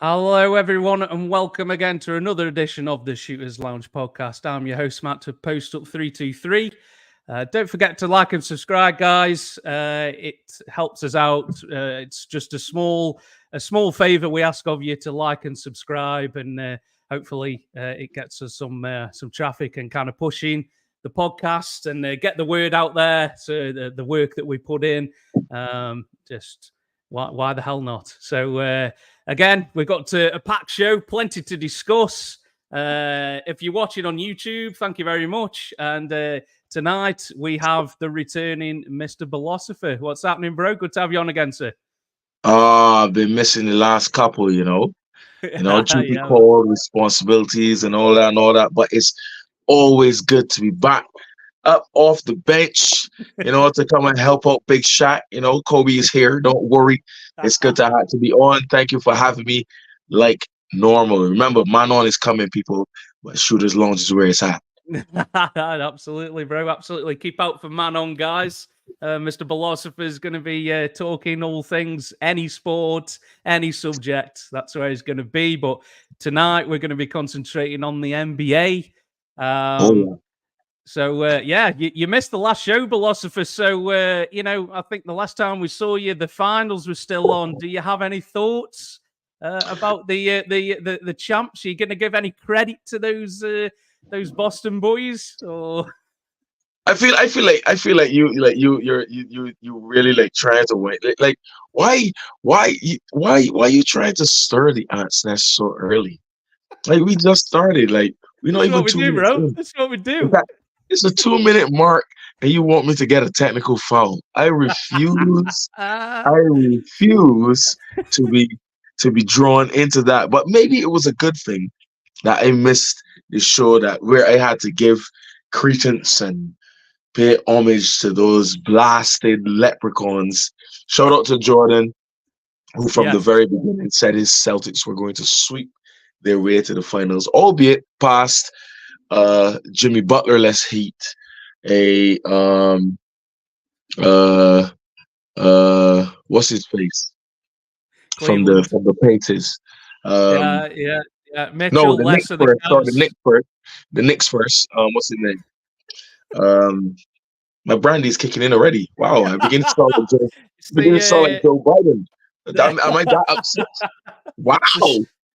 Hello, everyone, and welcome again to another edition of the Shooters Lounge podcast. I'm your host, Matt, to Post Up 323. Don't forget to like and subscribe, guys. It helps us out. It's just a small favor we ask of you to like and subscribe, and hopefully it gets us some traffic and kind of pushing the podcast and get the word out there. So the work that we put in, just why the hell not? So. Again, we've got a packed show, plenty to discuss. If you're watching on YouTube, thank you very much. And tonight we have the returning Mr. Philosopher. What's happening, bro? Good to have you on again, sir. I've been missing the last couple, due to call responsibilities and all that. But it's always good to be back up off the bench, to come and help out Big Shot. Kobe is here. Don't worry. It's good to be on. Thank you for having me like normal. Remember, Manon is coming, people, but Shooters Lounge is where it's at. Absolutely, bro. Absolutely. Keep out for Manon, guys. Mr. Philosopher is going to be talking all things, any sport, any subject. That's where he's going to be. But tonight we're going to be concentrating on the NBA. So, you missed the last show, Philosopher. So, I think the last time we saw you, the finals were still on. Do you have any thoughts about the champs? Are you going to give any credit to those Boston boys? Or I feel like you really like trying to win. Why you trying to stir the ants nest so early? Like we just started. Like we're not even 2 minutes in. That's what we do. It's a 2-minute mark, and you want me to get a technical foul? I refuse. I refuse to be drawn into that. But maybe it was a good thing that I missed the show where I had to give credence and pay homage to those blasted leprechauns. Shout out to Jordan, who from the very beginning said his Celtics were going to sweep their way to the finals, albeit past Jimmy Butler-less heat, what's his face Cleveland. from the Pacers. Mitchell, no, the Knicks first. Sorry, the Knicks first. What's his name? My brandy's kicking in already. Wow, I begin to sound like Joe Biden. Am I that upset? Wow,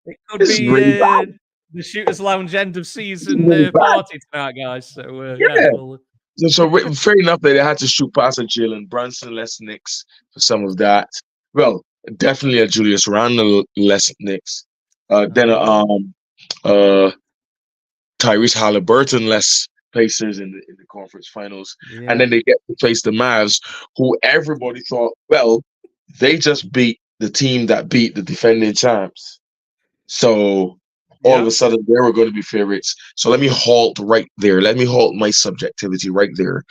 it could be really bad. The Shooters Lounge end of season party tonight, guys. So So fair enough that they had to shoot past a Jalen Brunson less Knicks for some of that. Well, definitely a Julius Randle less Knicks. Then Tyrese Halliburton less Pacers in the conference finals, and then they get to face the Mavs, who everybody thought, well, they just beat the team that beat the defending champs. So all of a sudden they were going to be favorites. So let me halt right there. Let me halt my subjectivity right there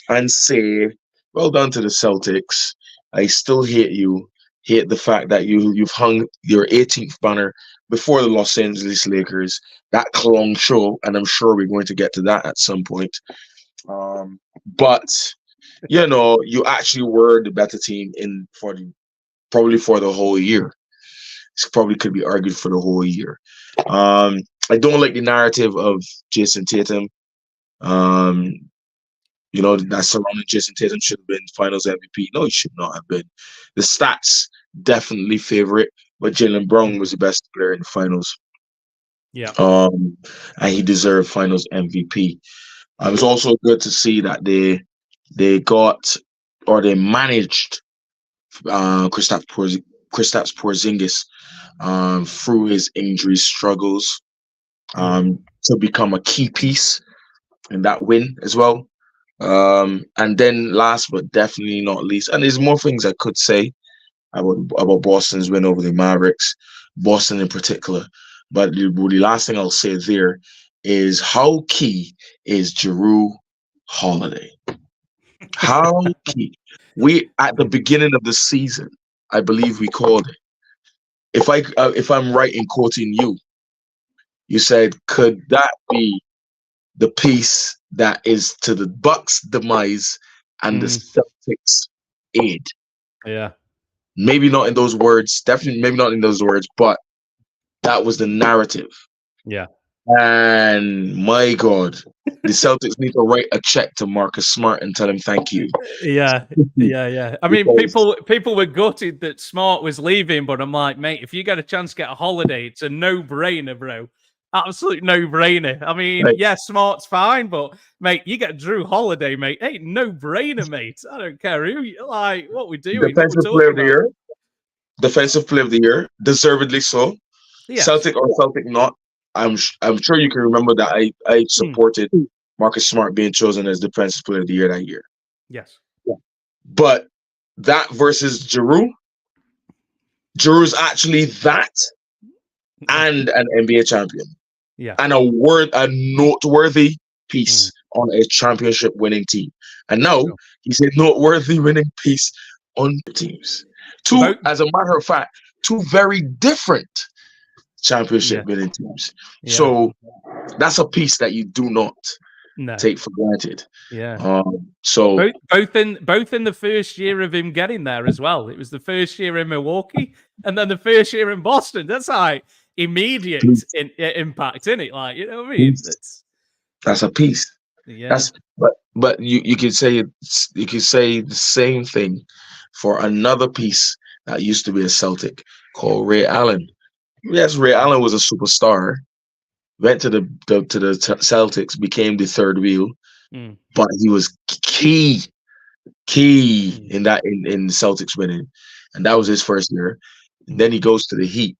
and say, well done to the Celtics. I still hate you. Hate the fact that you've hung your 18th banner before the Los Angeles Lakers. That clone show, and I'm sure we're going to get to that at some point. But you actually were the better team probably for the whole year. This probably could be argued for the whole year. I don't like the narrative of Jason Tatum. That surrounding Jason Tatum should have been Finals MVP. No, he should not have been. The stats definitely favor it, but Jaylen Brown was the best player in the finals. Yeah. And he deserved Finals MVP. It was also good to see that they managed Kristaps Porzingis through his injury struggles to become a key piece in that win as well. And then last but definitely not least, and there's more things I could say about Boston's win over the Mavericks, Boston in particular. But the last thing I'll say there is how key is Jrue Holiday. How key. We at the beginning of the season, I believe we called it. If I'm right in quoting you, you said, could that be the piece that is to the Bucks' demise and the Celtics' aid? Yeah. Maybe not in those words, definitely maybe not in those words, but That was the narrative. Yeah. And my God, the Celtics need to write a check to Marcus Smart and tell him thank you. Yeah. I mean, people were gutted that Smart was leaving, but I'm like, mate, if you get a chance to get a holiday, it's a no-brainer, bro. Absolute no-brainer. I mean, yeah, Smart's fine, but mate, you get Drew Holiday, mate. Hey, no-brainer, mate. I don't care who you like, what we're doing. Defensive player of the year. Defensive player of the year, deservedly so. Yes. Celtic or Celtic not. I'm sure you can remember that I supported Marcus Smart being chosen as defensive player of the year that year. Yes. Yeah. But that versus Giroux, Giroux's actually that and an NBA champion. Yeah. And a noteworthy piece on a championship winning team. And now he's a noteworthy winning piece on teams. As a matter of fact, two very different championship winning teams. Yeah. So that's a piece that you do not take for granted. Yeah. So both in the first year of him getting there as well. It was the first year in Milwaukee and then the first year in Boston. That's like immediate impact, isn't it? Like, you know what I mean? That's a piece. Yeah. But you could say the same thing for another piece that used to be a Celtic called Ray Allen. Yes, Ray Allen was a superstar. Went to the Celtics, became the third wheel, but he was key in the Celtics winning, and that was his first year. And then he goes to the Heat,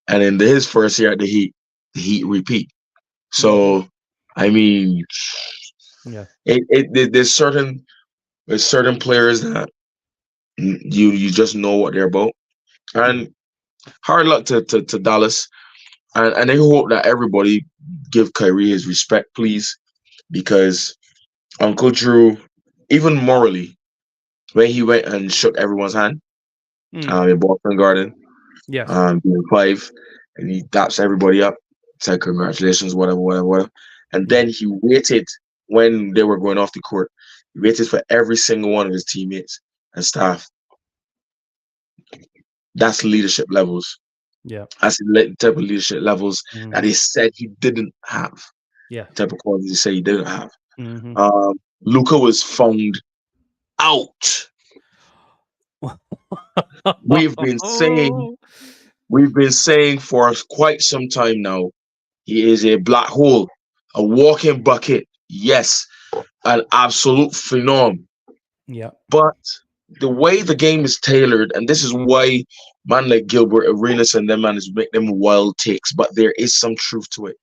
and in his first year at the Heat repeat. So, I mean, there's certain players that you just know what they're about, and hard luck to Dallas. And I hope that everybody give Kyrie his respect, please, because Uncle Drew, even morally, when he went and shook everyone's hand in Boston Garden, Game 5, and he daps everybody up, said congratulations, whatever. And then he waited when they were going off the court. He waited for every single one of his teammates and staff. That's leadership levels. Yeah, that's the type of leadership levels that he said he didn't have. Yeah, type of qualities he said he didn't have. Luka was found out. We've been saying for quite some time now, he is a black hole, a walking bucket. Yes, an absolute phenom. Yeah, but the way the game is tailored, and this is why man like Gilbert Arenas and them man is make them wild takes, but there is some truth to it.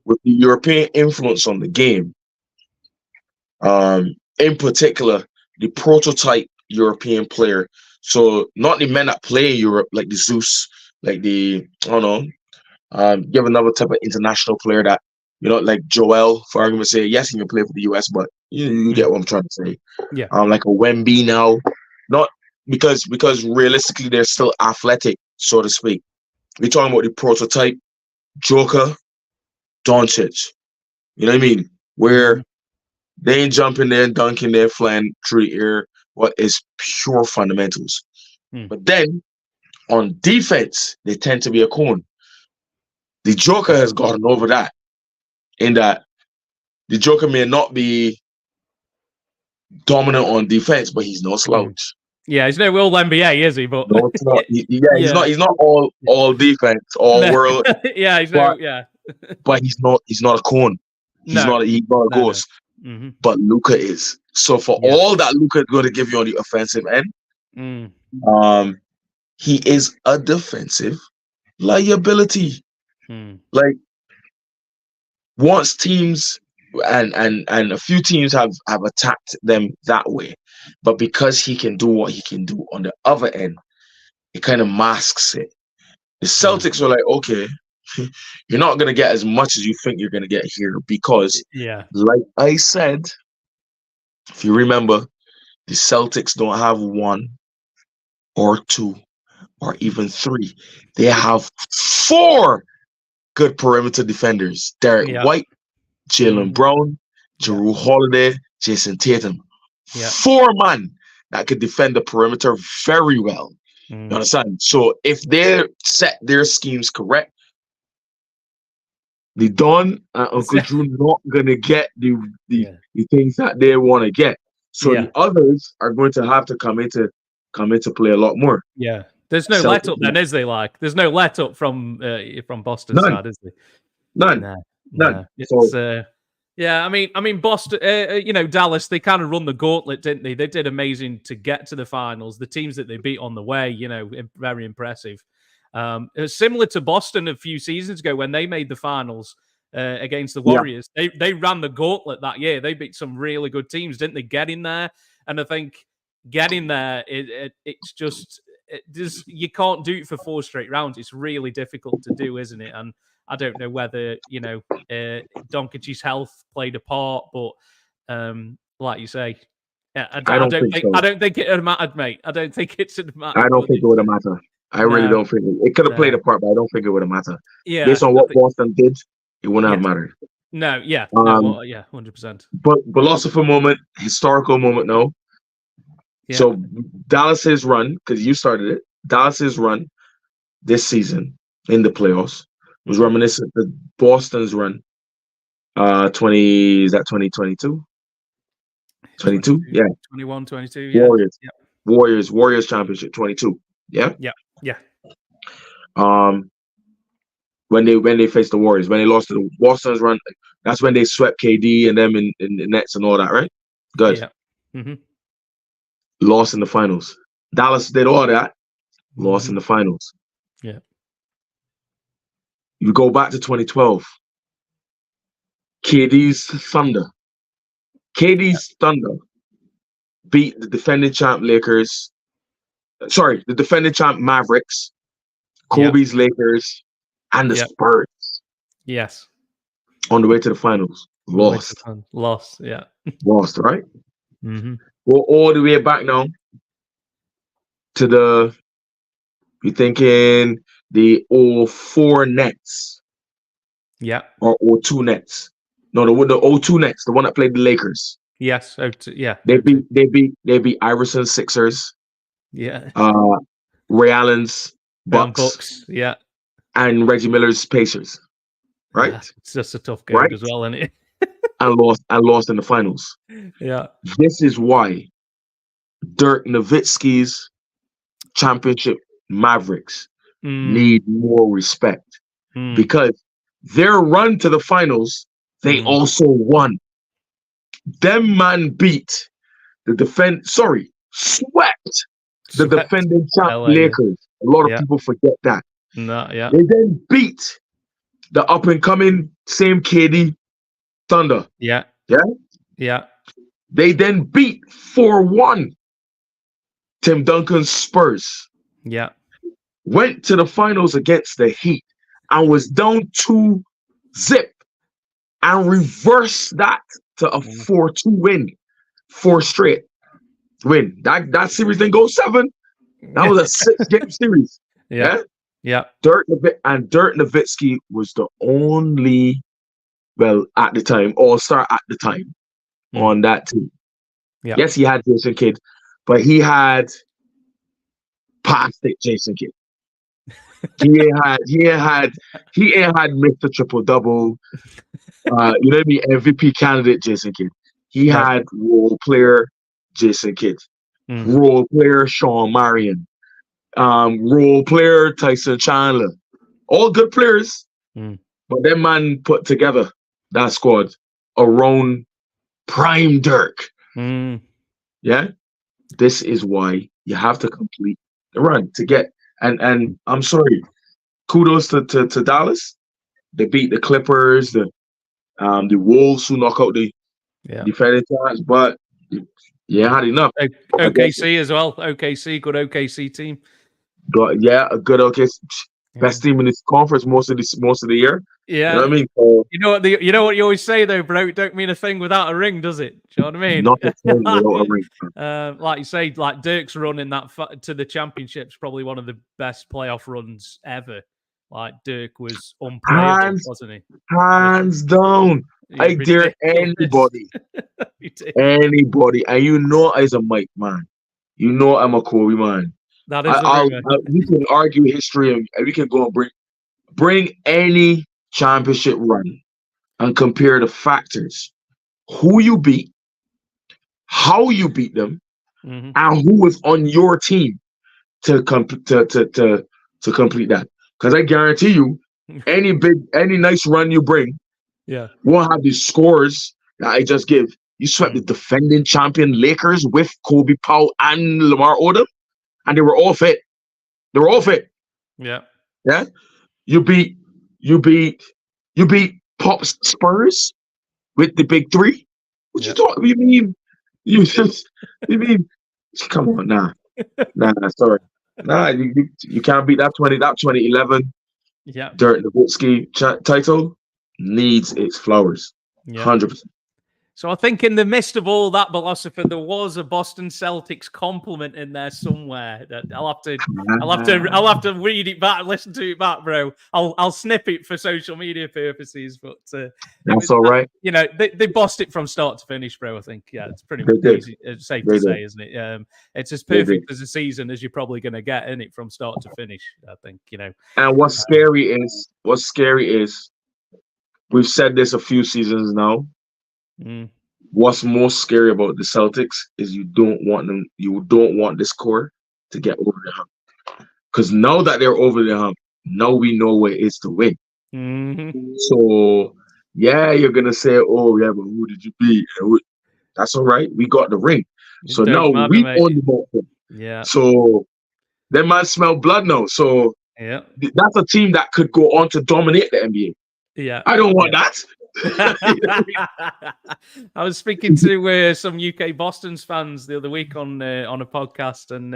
With the European influence on the game, in particular, the prototype European player. So not the men that play in Europe, like the Zeus, like the, I don't know, you have another type of international player that, you know, like Joel, for argument's sake, yes, he can play for the US, but you get what I'm trying to say. Yeah. Like a Wemby now, not because realistically they're still athletic, so to speak. We're talking about the prototype Joker, Doncic. You know what I mean? Where they ain't jumping there, dunking there, flying through the air. What is pure fundamentals. But then on defense, they tend to be a cone. The Joker has gotten over that. In that the Joker may not be dominant on defense, but he's no slouch. Yeah, he's no World NBA, is he? But no, it's not. He's not all defense, all world. Yeah, he's but he's not a cone. He's not a ghost. But Luka is. So for all that Luka is going to give you on the offensive end, he is a defensive liability. Like once teams and a few teams have attacked them that way, but because he can do what he can do on the other end, it kind of masks it. The Celtics were like, okay, you're not going to get as much as you think you're going to get here because, like I said, if you remember, the Celtics don't have one or two or even three. They have four good perimeter defenders. Derek White, Jaylen Brown, Jrue Holiday, Jason Tatum. 4 men that could defend the perimeter very well. You understand? So if they set their schemes correct, the Don and Uncle Drew not gonna get the things that they want to get. So the others are going to have to come into play a lot more. Yeah. There's no let up then, is there? Like, there's no let up from Boston's side, is there? None. It's, I mean, Boston. Dallas. They kind of run the gauntlet, didn't they? They did amazing to get to the finals. The teams that they beat on the way, very impressive. It was similar to Boston a few seasons ago when they made the finals against the Warriors. They ran the gauntlet that year. They beat some really good teams, didn't they? Getting there, and I think getting there, it's just. You can't do it for 4 straight rounds. It's really difficult to do, isn't it? And I don't know whether Doncic's health played a part, but like you say, I don't think it would have mattered, mate. I don't think it's mattered. I don't think it would have mattered. I really don't think it could have played a part, but I don't think it would have mattered. Yeah, based on what Boston did, it wouldn't have mattered. No, 100%. But philosopher moment, historical moment, no. Yeah. So Dallas's run, because you started it, Dallas's run this season in the playoffs was reminiscent of Boston's run. 2022? 22? Yeah. 21, 22. Yeah. Warriors championship 22. Yeah. Yeah. When they faced the Warriors, when they lost to the Boston's run, that's when they swept KD and them in the Nets and all that, right? Good. Yeah. Mm-hmm. Lost in the finals. Dallas did all that. Lost in the finals. Yeah. You go back to 2012. KD's Thunder beat the defending champ Lakers. Sorry, the defending champ Mavericks, Kobe's Lakers, and the Spurs. Yes. On the way to the finals. Lost. Yeah. Lost, right? Mm-hmm. We're all the way back now to you're thinking the 04 Nets. Yeah. Or 02 Nets. No, the 02 Nets, the one that played the Lakers. Yes. 02, yeah. They beat Iverson Sixers. Yeah. Ray Allen's Bucks. Yeah. And Reggie Miller's Pacers. Right? Yeah, it's just a tough game as well, isn't it? and lost in the finals. Yeah. This is why Dirk Nowitzki's championship Mavericks need more respect. Because their run to the finals, they also won. Them man swept the defending champ Lakers. A lot of people forget that. They then beat the up and coming same KD Thunder. Yeah. They then beat 4-1 Tim Duncan's Spurs. Yeah. Went to the finals against the Heat and was down 2-0 and reversed that to a 4-2 win. 4 straight win. That series didn't go 7. That was a 6-game series. Yeah. Dirk Nowitzki was the only, at the time, all-star at the time on that team. Yeah. Yes, he had Jason Kidd, but he had past it Jason Kidd. He ain't had Mr. Triple Double. You know what I mean? MVP candidate Jason Kidd. He had role player Jason Kidd, role player Sean Marion, role player Tyson Chandler. All good players, but them man put together that squad around prime Dirk. Yeah, this is why you have to complete the run to get. And I'm sorry, kudos to Dallas. They beat the Clippers, the Wolves who knock out the defending champs, but had enough. OKC as well. OKC, good OKC team. But a good OKC. Best team in this conference most of the year. Yeah, you know what I mean. So, you know what you always say though, bro. It don't mean a thing without a ring, does it? Do you know what I mean? Not a thing without a ring. Like you say, like Dirk's run in that to the championships, probably one of the best playoff runs ever. Like Dirk was unplayable, wasn't he? Hands down. I dare anybody, and you know I'm a Mike man. You know I'm a Kobe man. That is the rumor. We can argue history and we can go and bring any championship run and compare the factors: who you beat, how you beat them, Mm-hmm. and who was on your team to complete that. Because I guarantee you, any nice run you bring, won't have the scores that I just give. You swept the defending champion Lakers with Kobe Powell and Lamar Odom, and they were all fit. Yeah. Yeah. You beat Pop Spurs with the big three. What you talk? You mean you mean? Come on, nah, sorry, nah. You can't beat that 2011. Yeah. Dirk Nowitzki title needs its flowers. 100%. So I think in the midst of all that philosophy, there was a Boston Celtics compliment in there somewhere. That I'll have to read it back, listen to it back, bro. I'll snip it for social media purposes, but that's all right. You know, they bossed it from start to finish, bro. I think it's pretty easy, safe to say, isn't it? It's as perfect as a season as you're probably going to get, isn't it, from start to finish? I think, you know. And what's scary is we've said this a few seasons now. What's most scary about the Celtics is you don't want this core to get over the hump. Because now that they're over the hump, now we know what it is to win. So yeah, you're gonna say, oh yeah, but who did you beat? That's all right. We got the ring. So now we own the ball. Yeah. So that man smell blood now. So yeah, that's a team that could go on to dominate the NBA. Yeah. I don't want that. I was speaking to some UK Boston's fans the other week on a podcast, and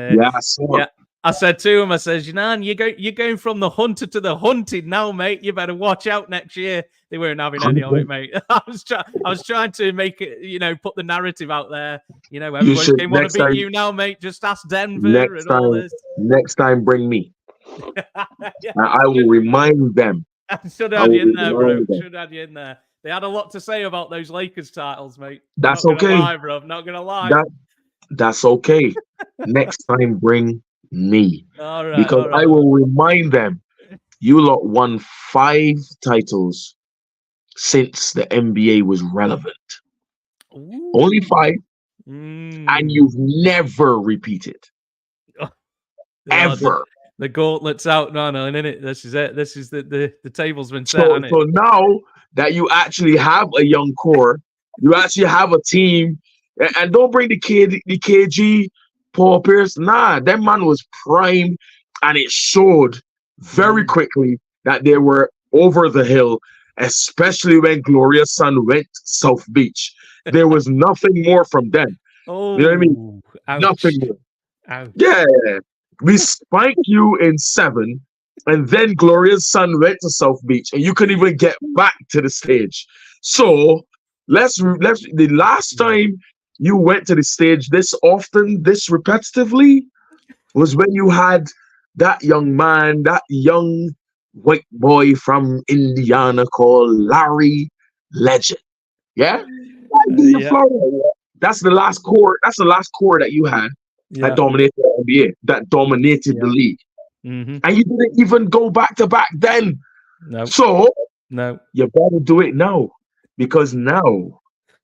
I said to him, I says, you're going from the hunter to the hunted now, mate. You better watch out next year. They weren't having any of it, mate. I was trying to make it, put the narrative out there. Everyone want to beat you now, mate. Just ask Denver and all this. Next time, bring me. I will remind them. Should have you in there, bro. Should have you in there. They had a lot to say about those Lakers titles, mate. That's okay. I'm not gonna lie. That's okay. Next time, bring me. All right, because I will remind them, you lot won 5 titles since the NBA was relevant. Ooh. Only 5, and you've never repeated. Ever. The gauntlet's out now, isn't it? This is it. This is the table's been set. So now that you actually have a young core, you actually have a team, and don't bring the KG, Paul Pierce. Nah, that man was prime, and it showed very quickly that they were over the hill, especially when Gloria Sun went South Beach. There was nothing more from them. Oh, you know what I mean? Ouch. Nothing more. Ouch. Yeah. We spanked you in 7, and then Gloria's son went to South Beach, and you couldn't even get back to the stage. So the last time you went to the stage this often, this repetitively, was when you had that young man, that young white boy from Indiana called Larry Legend. Yeah? That's the last core. That's the last core that you had. That dominated the NBA, that dominated the league. And you didn't even go back to back then. No. So you better do it now. Because now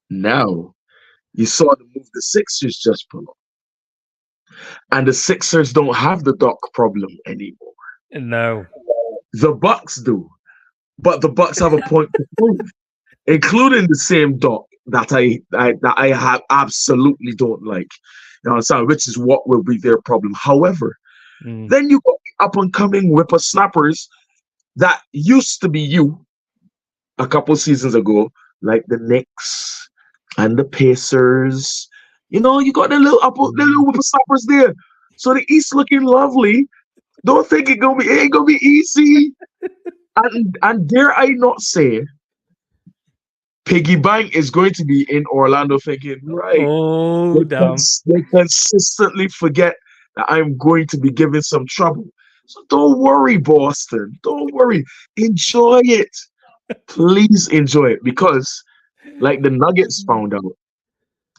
you saw the move the Sixers just pulled off. And the Sixers don't have the Doc problem anymore. No. The Bucks do. But the Bucks have a point to prove, including the same Doc that I have absolutely don't like. Which is what will be their problem. However, then you got up and coming whippersnappers that used to be you a couple seasons ago, like the Knicks and the Pacers. You got the little whippersnappers there. So the East looking lovely. Don't think it ain't gonna be easy. And dare I not say, Piggy Bank is going to be in Orlando thinking, right. Oh, damn. They consistently forget that I'm going to be giving some trouble. So don't worry, Boston. Don't worry. Enjoy it. Please enjoy it. Because, like the Nuggets found out,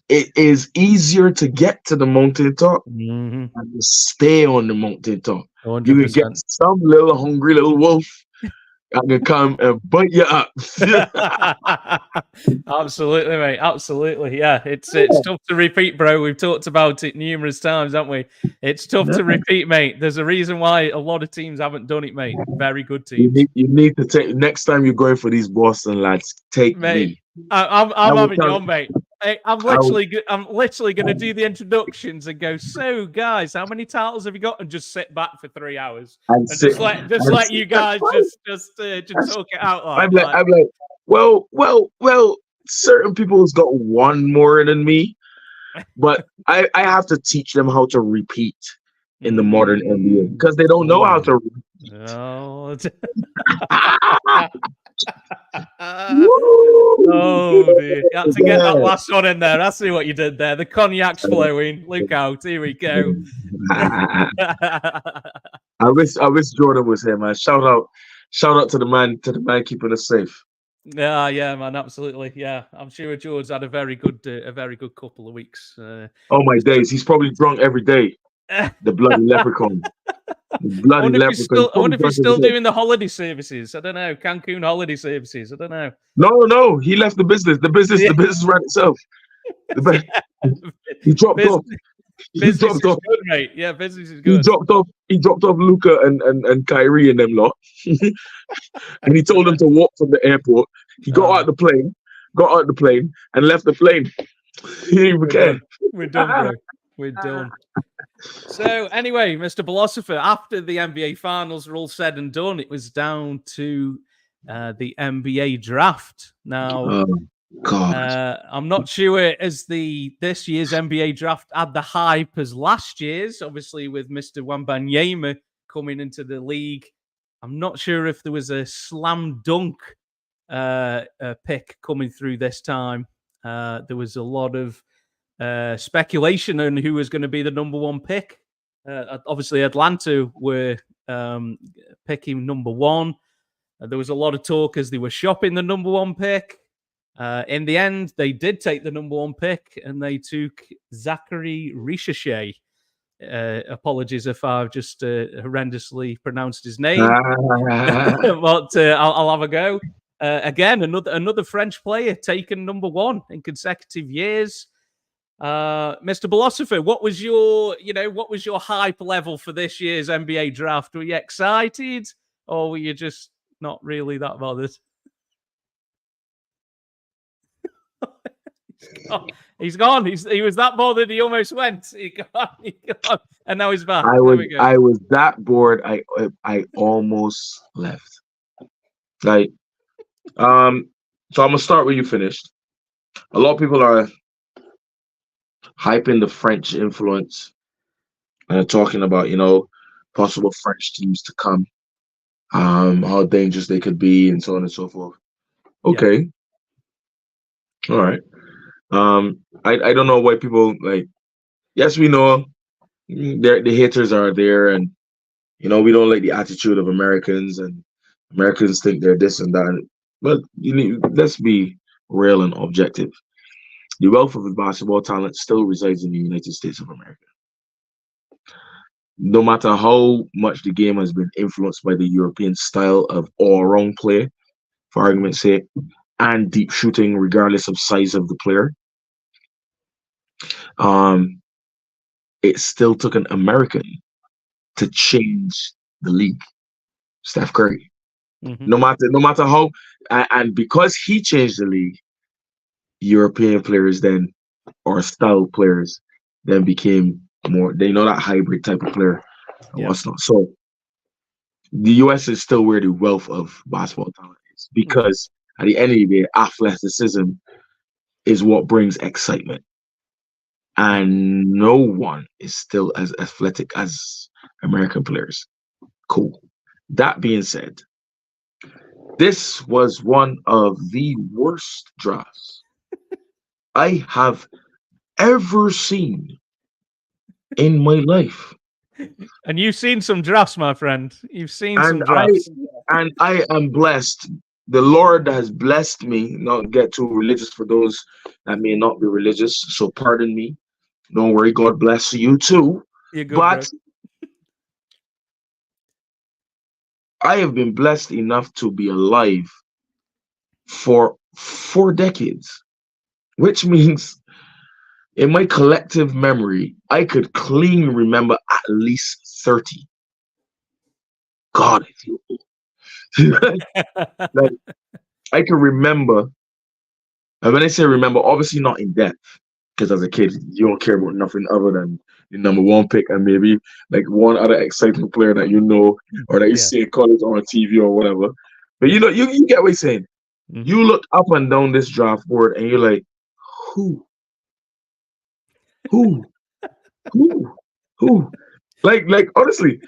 it is easier to get to the mountaintop Mm-hmm. and to stay on the mountaintop. You can get 100%. some little hungry little wolf that can come and bite you up. Absolutely, mate. Absolutely. Yeah, it's tough to repeat, bro. We've talked about it numerous times, haven't we? It's tough to repeat, mate. There's a reason why a lot of teams haven't done it, mate. Very good teams. You need to take next time you're going for these Boston lads. Take mate, me. I'm having you on, mate. I'm literally going to do the introductions and go. So, guys, how many titles have you got? And just sit back for 3 hours and just let you guys just talk it out. I'm like, well. Certain people's got one more than me, but I have to teach them how to repeat in the modern NBA because they don't know how to. No. Oh dear! You had to get that last one in there. I see what you did there. The cognac's flowing. Look out! Here we go. I wish Jordan was here, man. Shout out to the man keeping us safe. Yeah, man, absolutely. Yeah, I'm sure George had a very good couple of weeks. Oh my days, he's probably drunk every day. The bloody leprechaun. I wonder if he's still doing the holiday services. I don't know, Cancun holiday services. I don't know. No, he left the business. The business ran itself. He dropped off. Business is good, mate. Yeah, business is good. He dropped off Luka and Kyrie and them lot. And he told them to walk from the airport. He got out the plane and left the plane. He didn't even care. We're done, bro. We're done. So anyway, Mr. Philosopher, after the NBA finals were all said and done, it was down to the NBA draft. Now, I'm not sure as this year's NBA draft had the hype as last year's, obviously with Mr. Wembanyama coming into the league. I'm not sure if there was a slam dunk pick coming through this time. There was a lot of speculation on who was going to be the number one pick. Obviously, Atlanta were picking number one. There was a lot of talk as they were shopping the number one pick. In the end, they did take the number one pick, and they took Zachary Ricochet. Apologies if I've just horrendously pronounced his name, but I'll have a go. Again, another French player taken number one in consecutive years. Mr. Philosopher, what was your hype level for this year's NBA draft? Were you excited, or were you just not really that bothered? He's gone. He was that bothered. He almost went. He gone, and now he's back. I was that bored. I almost left. Like, so I'm gonna start where you finished. A lot of people are hyping the French influence and talking about, possible French teams to come, how dangerous they could be, and so on and so forth. Okay. Yeah. All right. I don't know why people yes, we know the haters are there, and we don't like the attitude of Americans, and Americans think they're this and that. But let's be real and objective. The wealth of basketball talent still resides in the United States of America. No matter how much the game has been influenced by the European style of all-around play, for argument's sake, and deep shooting, regardless of size of the player, it still took an American to change the league. Steph Curry. Mm-hmm. No matter how, and because he changed the league, European players then, or style players, then became more, that hybrid type of player and what's not. So the US is still where the wealth of basketball talent is, because at the end of the day, athleticism is what brings excitement. And no one is still as athletic as American players. Cool. That being said, this was one of the worst drafts I have ever seen in my life. And you've seen some drafts, my friend. You've seen some drafts. And I am blessed the Lord has blessed me. Not get too religious for those that may not be religious. So pardon me. Don't worry. God bless you too. You're good, bro. But I have been blessed enough to be alive for 4 decades, which means in my collective memory, I could cleanly remember at least 30. God, I feel old. Like, I can remember, and when I say remember, obviously not in depth, because as a kid, you don't care about nothing other than the number one pick and maybe like one other exciting player that you know or that you Yeah. see in college or on TV or whatever. But you know, you get what I'm saying. Mhm. You look up and down this draft board and you're like, who? Who? Who? Who? Like honestly,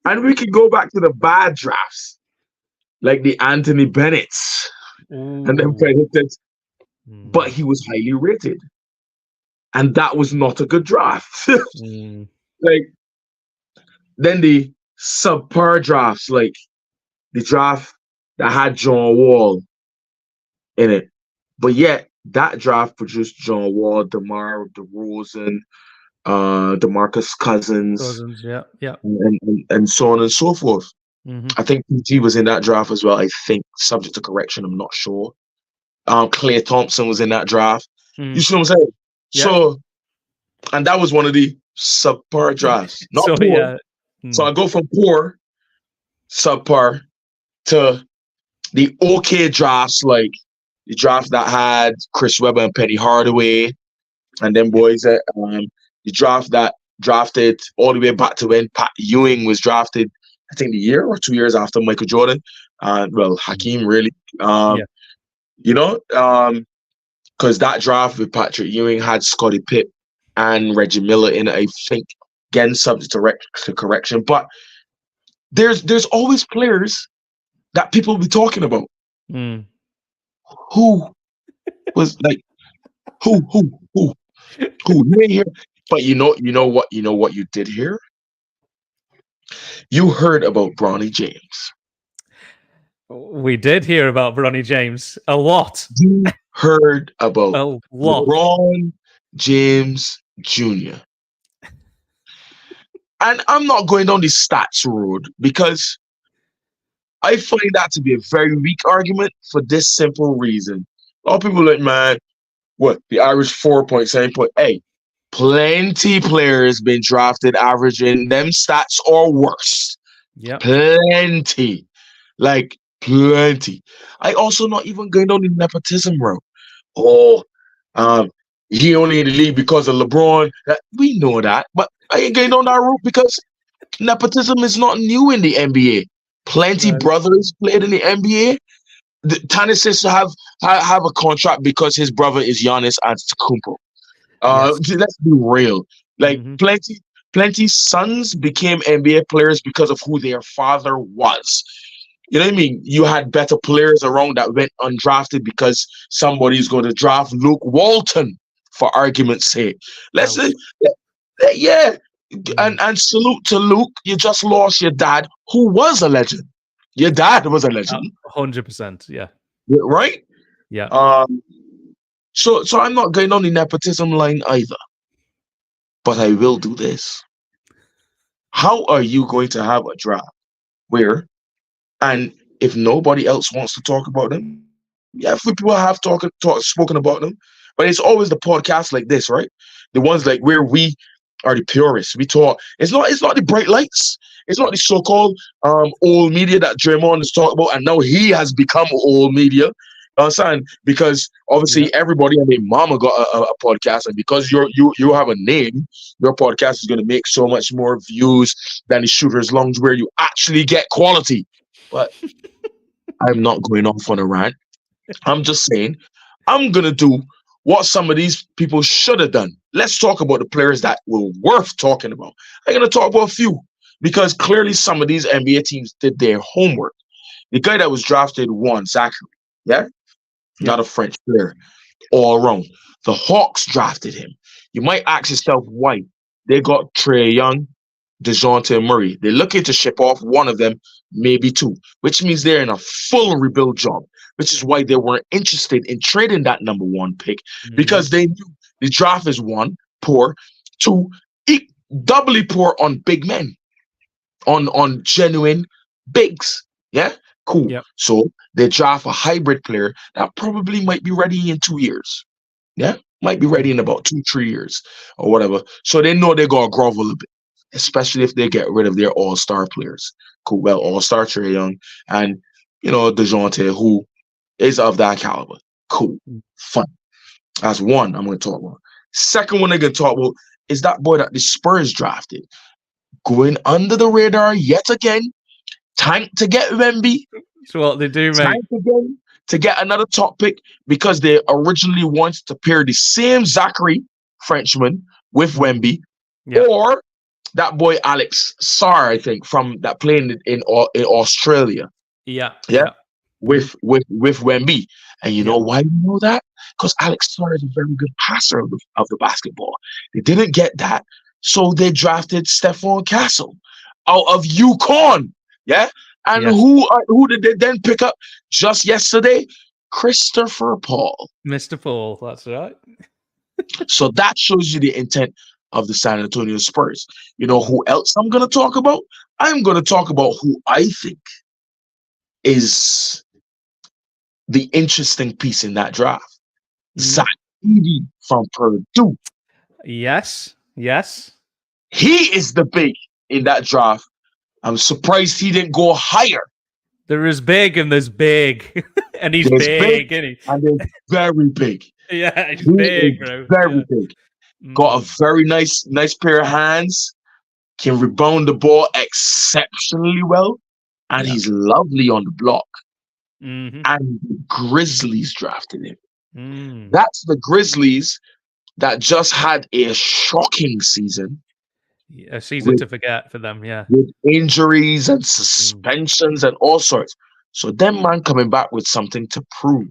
and we can go back to the bad drafts, like the Anthony Bennett's and them Ooh. kind of things. But Mm. he was highly rated. And that was not a good draft. Mm. Like then the subpar drafts, like the draft that had John Wall in it. But yet that draft produced John Wall, DeMar DeRozan, DeMarcus Cousins, Cousins, yeah. and so on and so forth. Hmm. I think PG was in that draft as well. I think, subject to correction, I'm not sure. Klay Thompson was in that draft. You see what I'm saying? Yeah. So, and that was one of the subpar drafts, not So, poor. yeah. So I go from poor, subpar, to the okay drafts, like the draft that had Chris Webber and Penny Hardaway, and then boys that the draft that drafted all the way back to when Pat Ewing was drafted, I think the year or 2 years after Michael Jordan. Well, Hakeem really. Yeah. You know, because that draft with Patrick Ewing had Scottie Pitt and Reggie Miller in it, I think, again, subject to correction. But there's always players that people will be talking about. Mm. Who was like, who? You ain't here. But you know what you did hear? You heard about Bronny James. We did hear about Bronny James a lot. You heard about A lot. LeBron James Jr. And I'm not going down the stats road because I find that to be a very weak argument for this simple reason. A lot of people are like, man, what? The average 4.7 point. Hey, plenty players been drafted averaging them stats or worse. Yeah. Plenty. Like, plenty. I also not even going down the nepotism route. Oh, he only in the league because of LeBron. We know that, but I ain't going down that route because nepotism is not new in the NBA. Plenty Right. brothers played in the NBA. Thanasis have a contract because his brother is Giannis Antetokounmpo. Yes. Let's be real. Like Mhm. plenty sons became NBA players because of who their father was. You know what I mean? You had better players around that went undrafted because somebody's going to draft Luke Walton, for argument's sake. Let's say, yeah. And salute to Luke. You just lost your dad, who was a legend. Your dad was a legend, 100%. Yeah. right? Yeah. So I'm not going on the nepotism line either. But I will do this. How are you going to have a draft where, and if nobody else wants to talk about them, yeah, a few people have spoken about them, but it's always the podcast like this, right? The ones like where we are the purists. We talk. It's not the bright lights. It's not the so-called old media that Draymond is talking about, and now he has become old media. Understand? Because obviously everybody and their mama got a podcast, and because you have a name, your podcast is going to make so much more views than the Shooters Lounge, where you actually get quality. But I'm not going off on a rant. I'm just saying, I'm gonna do what some of these people should have done. Let's talk about the players that were worth talking about. I'm gonna talk about a few because clearly some of these NBA teams did their homework. The guy that was drafted won, Zachary, not a French player, all around. The Hawks drafted him. You might ask yourself why. They got Trae Young, DeJounte Murray. They're looking to ship off one of them, maybe two, which means they're in a full rebuild job, which is why they weren't interested in trading that number 1 pick, because they knew the draft is 1, poor, 2, doubly poor on big men, on genuine bigs. Yeah, cool. Yep. So they draft a hybrid player that probably might be ready in 2 years. Yeah, might be ready in about 2-3 years or whatever. So they know they're gonna grovel a bit, especially if they get rid of their all-star players. Cool. Well, all-star Trae Young and DeJounte, who is of that caliber. Cool. Fun. That's one I'm gonna talk about. Second one I'm gonna talk about is that boy that the Spurs drafted. Going under the radar yet again. Time to get Wemby. That's what they do, mate. Time again to get another top pick, because they originally wanted to pair the same Zachary Frenchman with Wemby, or that boy Alex Sarr, I think, from that playing in Australia. Yeah. With Wemby. And you know why we know that? Because Alex Sarr is a very good passer of the basketball. They didn't get that, so they drafted Stephon Castle out of UConn. Yeah. And who did they then pick up just yesterday? Christopher Paul. Mr. Paul, that's right. So that shows you the intent of the San Antonio Spurs. You know who else I'm going to talk about? I'm going to talk about who I think is the interesting piece in that draft. Zach Edey from Purdue. Yes. He is the big in that draft. I'm surprised he didn't go higher. There is big and there's big. And he's big, isn't he? And they're very big. Yeah, he's big, bro. Very big. Got a very nice pair of hands. Can rebound the ball exceptionally well. And he's lovely on the block. And the Grizzlies drafted him. That's the Grizzlies that just had a shocking season. A season to forget for them, with injuries and suspensions and all sorts. So them man coming back with something to prove,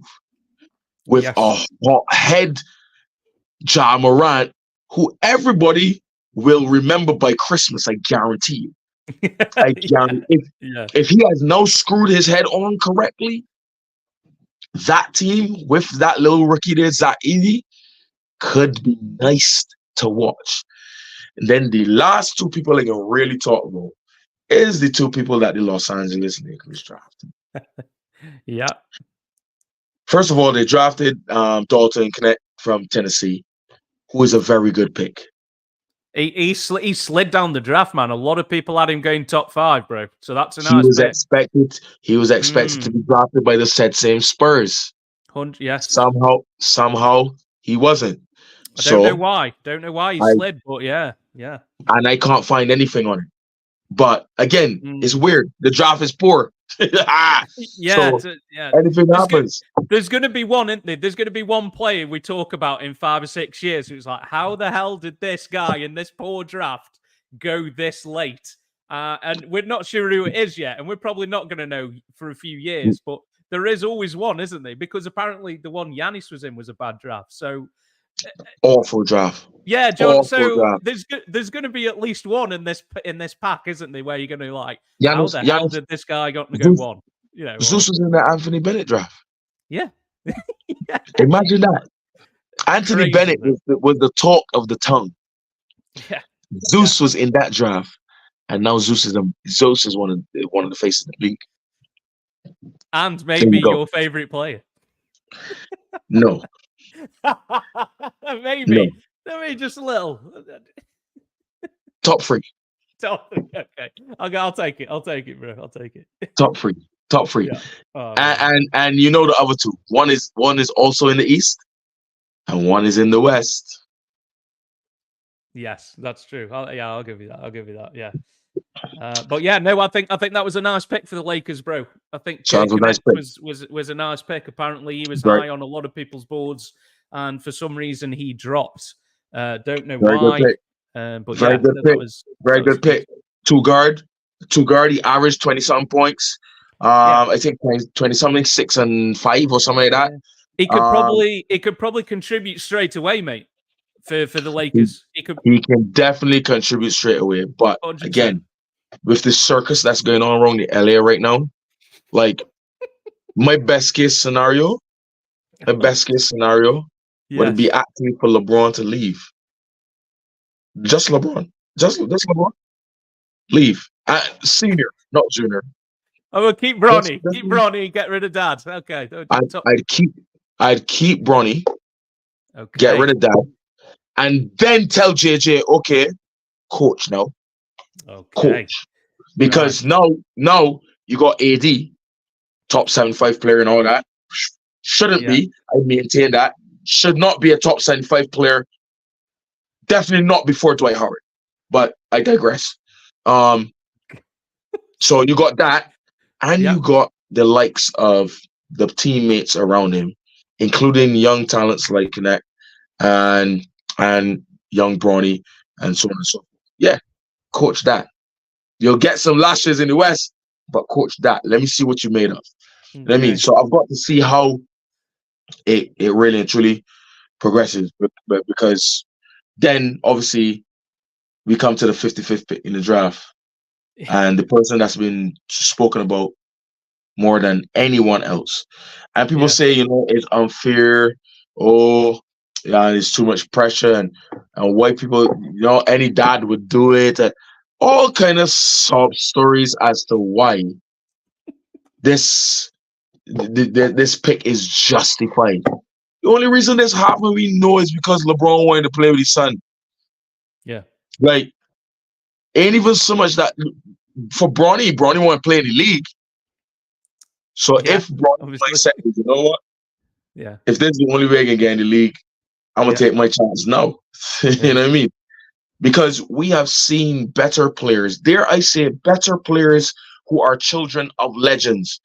with a hot head Ja Morant, who everybody will remember by Christmas, I guarantee you. I guarantee. If he has now screwed his head on correctly, that team with that little rookie there, Zach Edey, could be nice to watch. And then the last two people I can really talk about is the two people that the Los Angeles Lakers drafted. First of all, they drafted Dalton Knecht from Tennessee, who is a very good pick. He slid down the draft, man. A lot of people had him going top 5, bro. So that's a nice pick. He was expected to be drafted by the same Spurs. Yes. Somehow he wasn't. I don't know why. Don't know why he slid, but yeah. And I can't find anything on it. But again, it's weird. The draft is poor. Anything happens. There's going to be one, isn't there? There's going to be one player we talk about in 5 or 6 years who's like, how the hell did this guy in this poor draft go this late? And we're not sure who it is yet. And we're probably not going to know for a few years. But there is always one, isn't there? Because apparently the one Giannis was in was a bad draft. So awful draft. Yeah, John. So there's going to be at least one in this pack, isn't there? Where you're going to like, how the hell did this guy got to go one? Zeus was in the Anthony Bennett draft. Yeah. Imagine that. Anthony Bennett was the talk of the tongue. Yeah. Zeus was in that draft, and now Zeus is one of the faces of the league. And maybe your favorite player. No. Maybe just a little. Top 3. Okay, I'll take it. I'll take it, bro. I'll take it. Top 3. Yeah. And you know the other two. One is also in the East, and one is in the West. Yes, that's true. I'll give you that. Yeah. But yeah, no, I think that was a nice pick for the Lakers, bro. I think was a nice pick. Apparently, he was high on a lot of people's boards, and for some reason, he dropped. Don't know why. But very good pick. Very good pick. Two guard. He averaged 20-something points. I think 20-something, 6 and 5 or something like that. He could probably contribute straight away, mate. for the Lakers. He can definitely contribute straight away. But 100%. again, with the circus that's going on around the LA right now, like my best case scenario would Yes. be actually for LeBron to leave. Just LeBron. Just LeBron. Leave. Senior, not junior. Oh, well, keep Bronny. Keep Bronny. Get rid of Dad. Okay. I'd keep Bronny. Okay. Get rid of Dad, and then tell JJ, okay, coach now. Okay. Coach, because now you got AD, top 75 player and all that. Shouldn't be. I maintain that. Should not be a top 75 player. Definitely not before Dwight Howard. But I digress. So you got that, and you got the likes of the teammates around him, including young talents like Connect and young Bronny and so on and so forth. Yeah, coach that. You'll get some lashes in the West, but coach that. Let me see what you made of. Okay. You know what I mean? So I've got to see how it really and truly progresses, but because then obviously we come to the 55th pick in the draft, and the person that's been spoken about more than anyone else, and people say, you know, it's unfair. Oh, yeah, it's too much pressure, and white people, you know, any dad would do it, and all kind of sob stories as to why this pick is justified. The only reason this happened, we know, is because LeBron wanted to play with his son. Yeah. Like, ain't even so much that for Bronny wanted to play in the league. So if Bronny said, you know what? Yeah. If this is the only way I can get in the league, I'm going to take my chance now. You know what I mean? Because we have seen better players, dare I say, better players who are children of legends.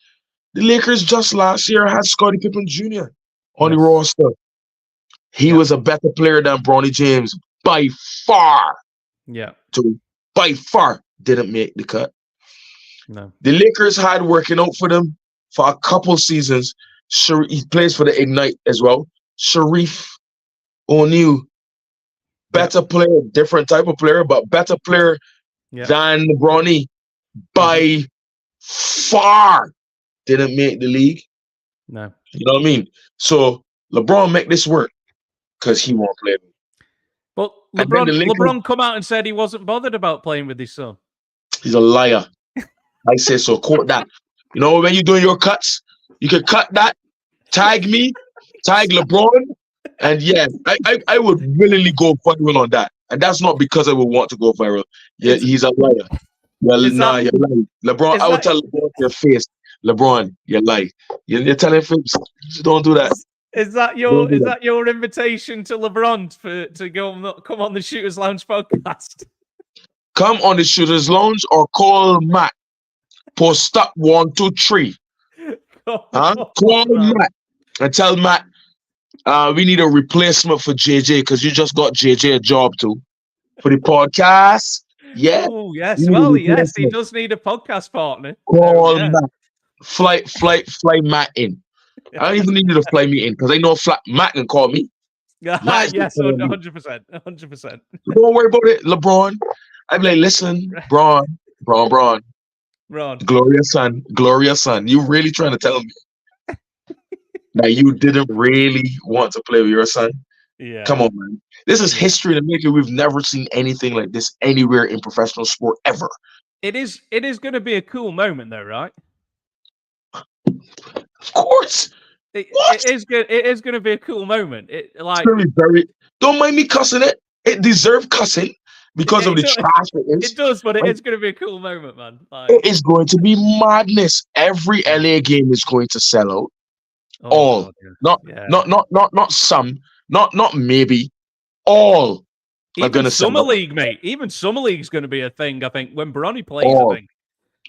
The Lakers just last year had Scottie Pippen Jr. on the roster. He was a better player than Bronny James by far. Yeah. So by far didn't make the cut. No. The Lakers had working out for them for a couple seasons. He plays for the Ignite as well. Sharif O'Neal. Better player, different type of player, but better player than Bronny by far. Didn't make the league. No. You know what I mean? So LeBron make this work because he won't play. But LeBron come out and said he wasn't bothered about playing with his son. He's a liar. I say so. Quote that. You know, when you're doing your cuts, you can cut that, tag me, tag LeBron, and yeah, I would willingly go viral on that. And that's not because I would want to go viral. Yeah, he's a liar. Well, you're lying. LeBron, I would tell LeBron to your face, LeBron, you're lying. You're telling him, don't do that. Is that your invitation to LeBron to come on the Shooters Lounge podcast? Come on the Shooters Lounge or call Matt. Post up 1, 2, 3. Call Matt and tell Matt we need a replacement for JJ because you just got JJ a job too for the podcast. Yeah. Oh yes. Well, yes, he does need a podcast partner. Call Matt. Fly Matt in. I don't even need you to fly me in because I know Matt can call me. Yes, 100%. 100%. Don't worry about it, LeBron. I'm like, listen, Bron. Gloria son. You really trying to tell me that you didn't really want to play with your son? Yeah. Come on, man. This is history in the making. We've never seen anything like this anywhere in professional sport ever. It is going to be a cool moment, though, right? Of course. It is going to be a cool moment. Don't mind me cussing it. It deserves cussing because of the trash it is. It does, but it is going to be a cool moment, man. It is going to be madness. Every LA game is going to sell out. All. Not some. Not maybe. All are going to sell out. Summer League, mate. Even Summer League's going to be a thing, I think, when Bronny plays, I think.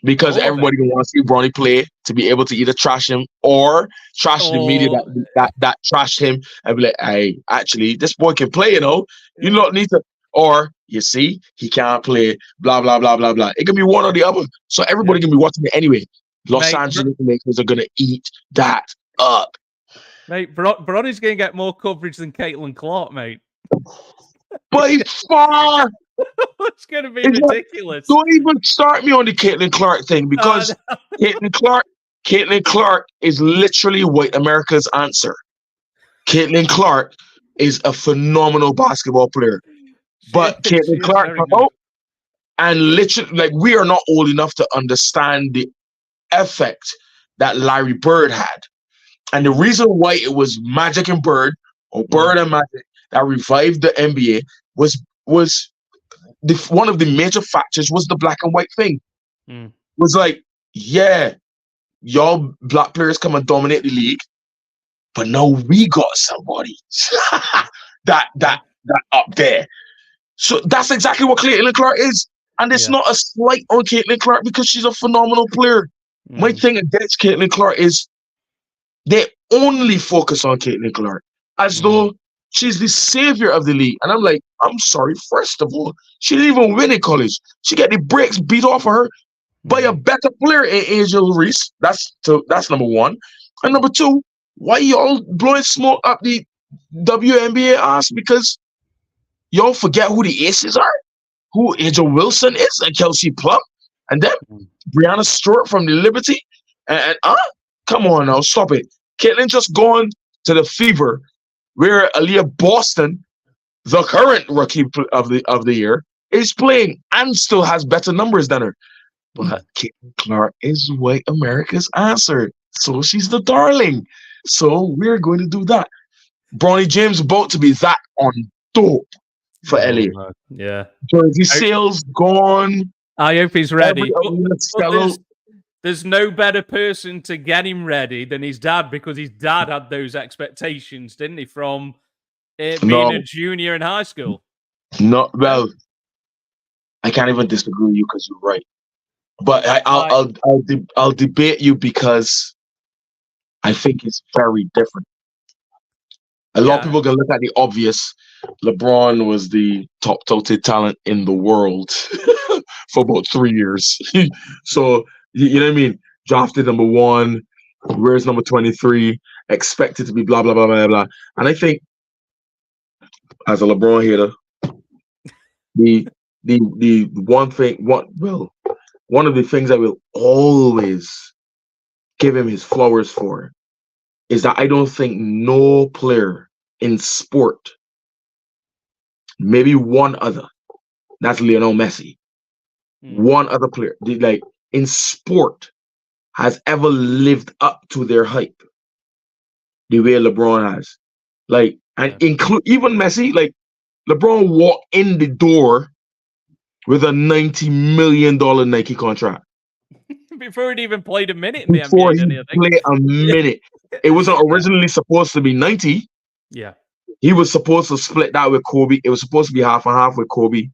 Because everybody wants to see Bronny play to be able to either trash him or trash the media that trashed him and be like, hey, actually, this boy can play, you know. You don't need to. Or, you see, he can't play, blah, blah, blah, blah, blah. It can be one or the other. So everybody can be watching it anyway. Los Angeles Lakers are going to eat that up. Mate, Bronny's going to get more coverage than Caitlin Clark, mate. by far. It's going to be ridiculous. Don't even start me on the Caitlin Clark thing, because Caitlin Clark is literally white America's answer. Caitlin Clark is a phenomenal basketball player. But Caitlin Clark come out and literally, like, we are not old enough to understand the effect that Larry Bird had. And the reason why it was Magic and Bird, or Bird and Magic, that revived the NBA was one of the major factors was the black and white thing. Was like, yeah, y'all black players come and dominate the league, but now we got somebody that up there. So that's exactly what Caitlin Clark is. And it's not a slight on Caitlin Clark, because she's a phenomenal player. My thing against Caitlin Clark is they only focus on Caitlin Clark as though she's the savior of the league. And I'm like, I'm sorry, first of all, she didn't even win in college. She got the breaks beat off of her by a better player in Angel Reese. That's number one. And number two, why y'all blowing smoke up the WNBA ass? Because y'all forget who the aces are, who Angel Wilson is, and Kelsey Plum, and then Brianna Stewart from the Liberty. And come on now, stop it. Caitlin just gone to the Fever, where Aaliyah Boston, the current rookie of the year, is playing and still has better numbers than her. But Caitlin Clark is white America's answer, so she's the darling. So we're going to do that. Bronny James about to be that on dope for LA. Yeah. Jersey sales gone. I hope he's ready. But there's no better person to get him ready than his dad, because his dad had those expectations, didn't he, from being a junior in high school? Well, I can't even disagree with you, because you're right. But I'll debate you, because I think it's very different. A lot of people can look at the obvious. LeBron was the top touted talent in the world for about 3 years. So, you know what I mean? Drafted number 1, where's number 23, expected to be blah, blah, blah, blah, blah. And I think, as a LeBron hater, the one of the things I will always give him his flowers for is that I don't think no player in sport, maybe one other, that's Lionel Messi, one other player, like in sport, has ever lived up to their hype the way LeBron has. Like, and include even Messi, like LeBron walked in the door with a $90 million Nike contract. Before he'd even played a minute in the NBA. Before he played a minute. It wasn't originally supposed to be 90. Yeah. He was supposed to split that with Kobe. It was supposed to be half and half with Kobe.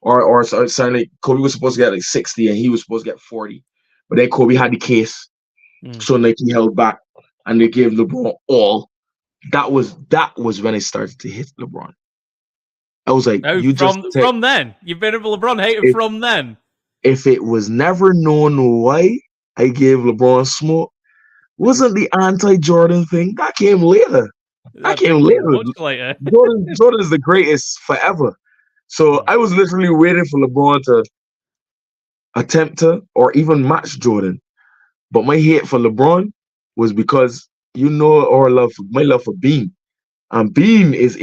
Or like Kobe was supposed to get like 60 and he was supposed to get 40. But then Kobe had the case. So Nike held back and they gave LeBron all. That was when it started to hit LeBron. I was like, from then. You've been a LeBron hater from then. If it was never known why I gave LeBron smoke, wasn't the anti-Jordan thing. That came later. Much later. Jordan is the greatest forever. So I was literally waiting for LeBron to attempt to or even match Jordan. But my hate for LeBron was because my love for Bean. And Bean is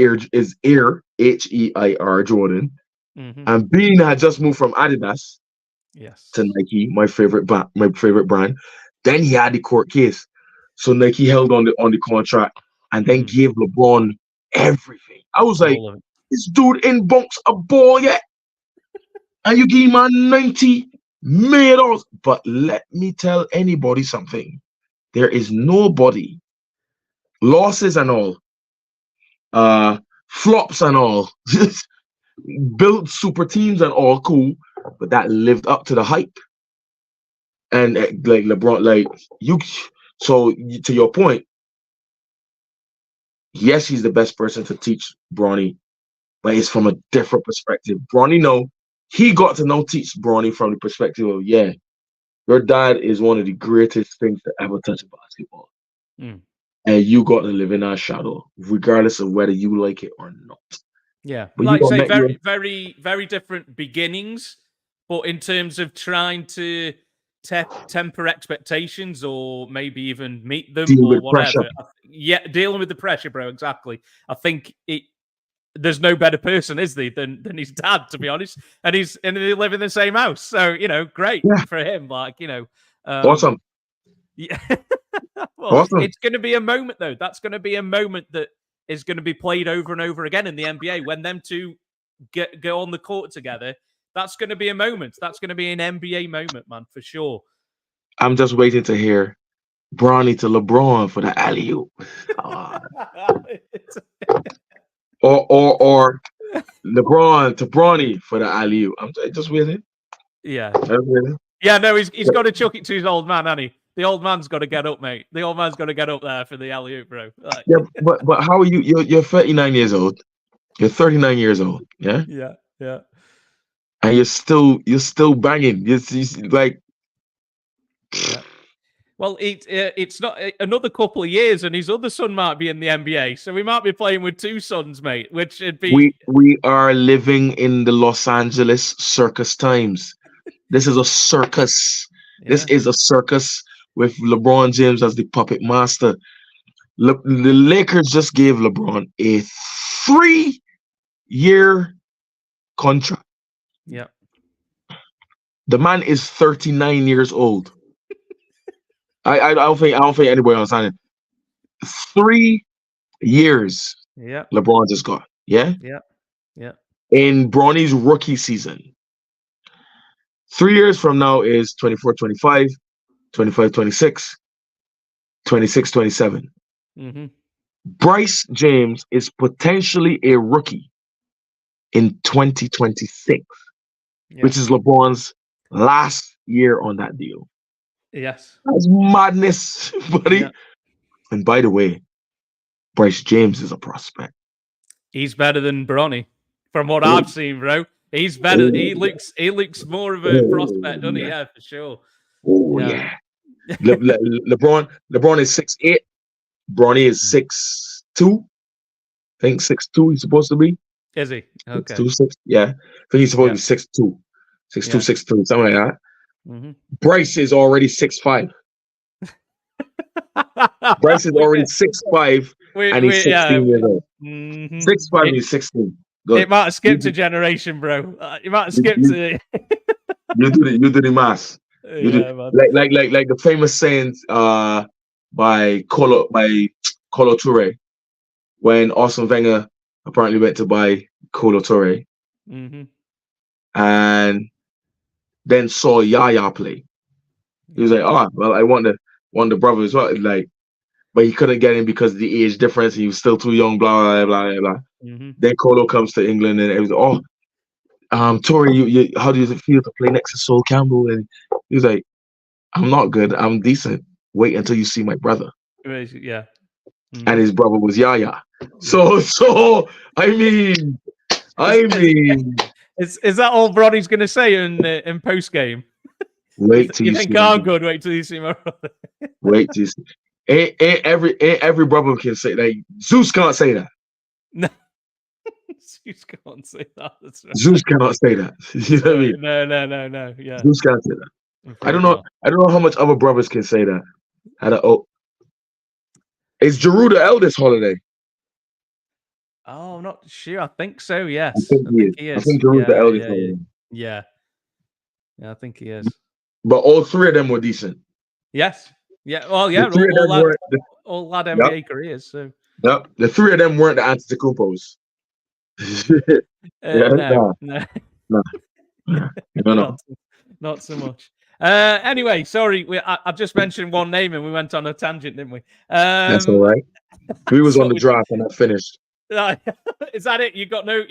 Air H-E-I-R Jordan. And Bean had just moved from Adidas to Nike, my favorite brand. Then he had the court case. So Nike held on the contract and then gave LeBron everything. I was like, this dude in bunks a ball yet? And you give him $90 million. But let me tell anybody something. There is nobody, losses and all, flops and all, built super teams and all, cool, but that lived up to the hype. And like LeBron, like you, so to your point, yes, he's the best person to teach Bronny, but it's from a different perspective. Bronny, he got to teach Bronny from the perspective of, yeah, your dad is one of the greatest things to ever touch basketball. And you got to live in our shadow, regardless of whether you like it or not. Yeah, But like you I say, met your very, very different beginnings. But in terms of trying to temper expectations or maybe even meet them deal or with pressure. whatever, yeah, dealing with the pressure, bro. Exactly. I think there's no better person, is there, than his dad, to be honest. And they live in the same house, so great Yeah, for him. Like awesome, yeah. Well, awesome. it's going to be a moment though. That's going to be a moment that is going to be played over and over again in the NBA when them two go on the court together. That's going to be a moment. That's going to be an NBA moment, man, for sure. I'm just waiting to hear Bronny to LeBron for the alley oop. Or LeBron to Bronny for the alley oop. I'm just waiting. Yeah. I'm waiting. Yeah, no, he's got to chuck it to his old man, hasn't he? The old man's got to get up, mate. The old man's got to get up there for the alley oop, bro. Like... Yeah, but how are you? You're 39 years old. You're 39 years old. Yeah. Yeah. And you're still banging. You're like. Yeah. Well, it's not another couple of years, and his other son might be in the NBA, so we might be playing with two sons, mate. Which would be we are living in the Los Angeles circus times. This is a circus. Yeah. This is a circus with LeBron James as the puppet master. The Lakers just gave LeBron a 3-year contract. Yeah. The man is 39 years old. I don't think anybody understands it. 3 years. Yeah. LeBron just got. Yeah. Yeah. In Bronny's rookie season. 3 years from now is 24-25, 25-26, 26-27. Mm-hmm. Bryce James is potentially a rookie in 2026, which is LeBron's last year on that deal. Yes. That's madness, buddy. Yeah. And by the way, Bryce James is a prospect. He's better than Bronny, from what I've seen, bro. He's better. He looks more of a prospect, doesn't he? Yeah, for sure. Oh yeah. LeBron is 6'8". Bronny is 6'2". I think 6'2" he's supposed to be. Is he? Okay. 6'2", yeah. I think he's supposed to be 6'2". 6'2", 6'3", something like that. Mm-hmm. Bryce is already 6'5". Bryce is already 6'5", and he's 16 years old. 6'5", he's 16. Good. It might have skipped a generation, bro. You might have skipped it. You do the math. Like the famous saying by Colo Touré, when Arsene Wenger apparently went to buy Colo Touré, and then saw Yaya play. He was like, "Oh, well, I want the brother as well." Like, but he couldn't get him because of the age difference. He was still too young. Blah blah blah blah. Then Colo comes to England, and it was Touré, you how do you feel to play next to Sol Campbell? And he was like, "I'm not good. I'm decent. Wait until you see my brother." Yeah. And his brother was Yaya. So I mean, is that all Bronny's going to say in post game? Wait till you think I'm good. Wait till you see my brother. Wait till you see. Ain't every brother can say that. Zeus can't say that. No. Zeus can't say that. That's right. Zeus cannot say that. You know what I mean? No. Yeah. Zeus can't say that. I don't know how much other brothers can say that. Is Giroud the eldest Holiday? Oh, I'm not sure. I think so. Yes. I think he is. I think Giroud's the eldest Holiday. Yeah, I think he is. But all three of them were decent. Yes. Yeah. Well, yeah. All lad NBA careers. So. Yep. The three of them weren't the Antetokounmpos. No. Not so much. Anyway, sorry, I just mentioned one name and we went on a tangent, didn't we? That's all right. We was on the draft and I finished. Is that it? You got no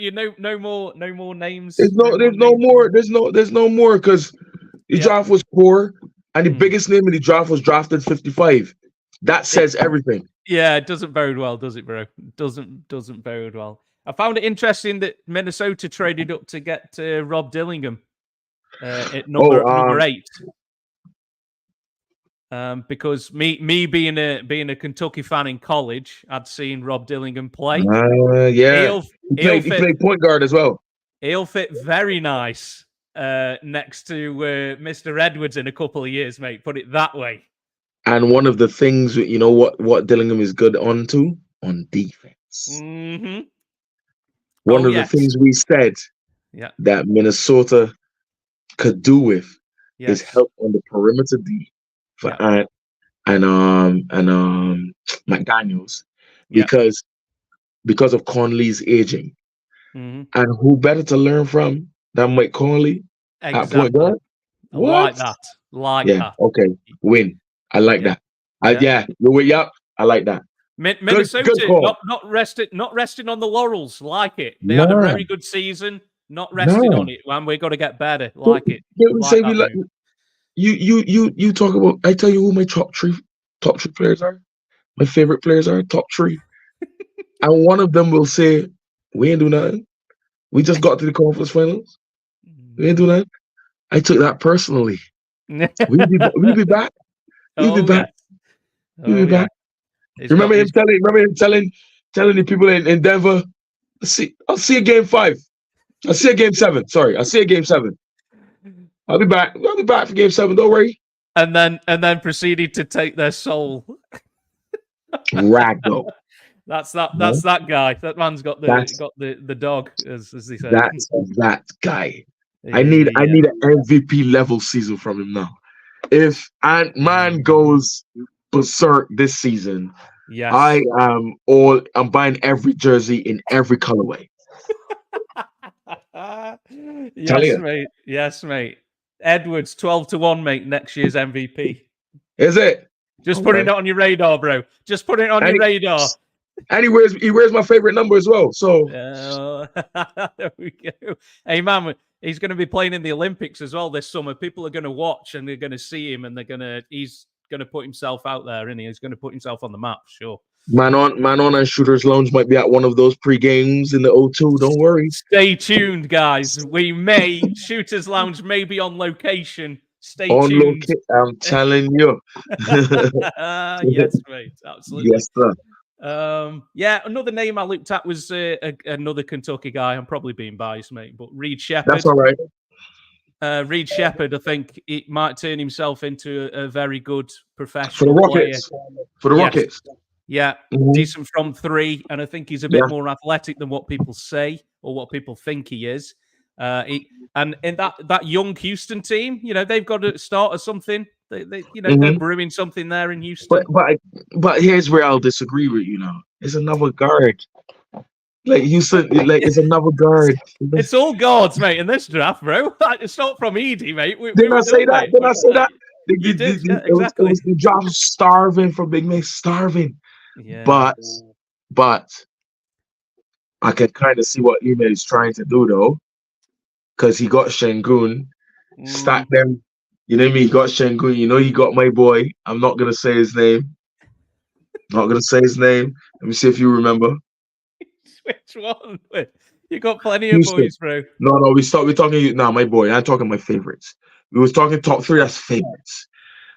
more names. There's no more because the draft was poor and the biggest name in the draft was drafted 55. That says everything. Yeah, it doesn't bode well, does it, bro? It doesn't bode well. I found it interesting that Minnesota traded up to get Rob Dillingham at number 8. Because me being a Kentucky fan in college, I'd seen Rob Dillingham play. Yeah, he played point guard as well. He'll fit very nice next to Mr. Edwards in a couple of years, mate. Put it that way. And one of the things, you know, what Dillingham is good on defense. Mm-hmm. One of the things we said that Minnesota could do with is help on the perimeter D for Ant and McDaniels because of Conley's aging. Mm-hmm. And who better to learn from than Mike Conley at point guard? Like that. That. Okay. Win. I like that. I like that. Minnesota not resting on the laurels. Like it. They had a very good season. Not resting on it, man. We got to get better. Like it. You talk about. I tell you who my top three players are. My favorite players are top three, and one of them will say, "We ain't do nothing. We just got to the conference finals. We ain't do nothing." I took that personally. We'll be back. We'll be back. We'll be back. Remember him telling the people in Denver, I'll see a game 5. I'll see a game 7. Sorry, I'll see a game 7. I'll be back. I'll be back for game 7. Don't worry. And then proceeded to take their soul. Ragdoll. That's that guy. That man's got the dog, as they say. That's that guy. I need an MVP level season from him now. If Ant-Man goes berserk this season, I'm buying every jersey in every colorway. Yes, mate. Edwards 12-1, mate. Next year's MVP. Is it? Just put it on your radar, bro. Just put it on your radar. And he wears my favorite number as well. So there we go. Hey man, he's going to be playing in the Olympics as well this summer. People are going to watch and they're going to see him, and he's going to put himself out there, and he's going to put himself on the map. Sure. Man on and Shooters Lounge might be at one of those pre-games in the O2. Don't worry. Stay tuned, guys. Shooters Lounge may be on location. Stay tuned. I'm telling you. Yes, mate. Absolutely. Yes, sir. Another name I looked at was another Kentucky guy. I'm probably being biased, mate, but Reed Shepherd. That's all right. Reed Shepherd, I think it might turn himself into a very good professional player. For the Rockets. Yeah, decent from 3, and I think he's a bit more athletic than what people say or what people think he is. And in that young Houston team, they've got to start at something. They're brewing something there in Houston. But here's where I'll disagree with you now. It's another guard. Like Houston, it's another guard. It's all guards, mate, in this draft, bro. It's not from Edie, mate. Didn't I say that? You did, exactly. It was the job starving for Big Man, starving. Yeah. But I can kind of see what Ime is trying to do though, because he got Şengün, stacked them. You know what I mean? He got Şengün. He got my boy. I'm not gonna say his name. Let me see if you remember. Which one? You got plenty of boys, bro. No, we're talking now. My boy. I'm talking my favorites. We was talking top 3. That's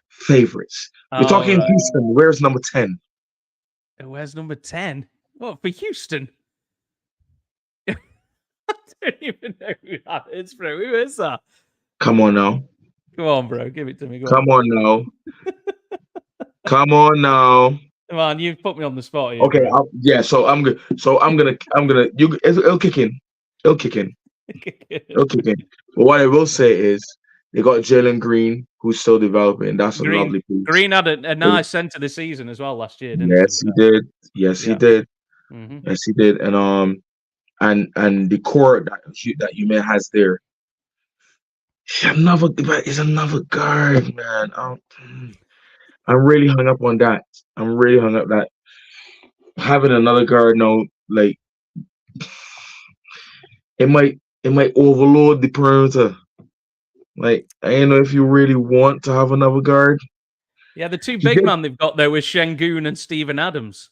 favorites. We're talking Houston. Where's number 10? Where's number 10? What, for Houston? I don't even know who that is, bro. Who is that? Come on now. Come on, bro. Give it to me. Come on now. Come on, you've put me on the spot here. Okay, so I'm good. So I'm gonna. It'll kick in. It'll kick in. But what I will say is, they got Jalen Green, who's still developing. That's a lovely piece. Green had a nice center this season as well last year, didn't he? He did. Yes, he did. Mm-hmm. Yes, he did. And the core that Ime has there. It's another guard, man. I'm really hung up on that. That having another guard now, like it might overload the perimeter. Like, I don't know if you really want to have another guard. Yeah, the two big men they've got there with Şengün and Steven Adams.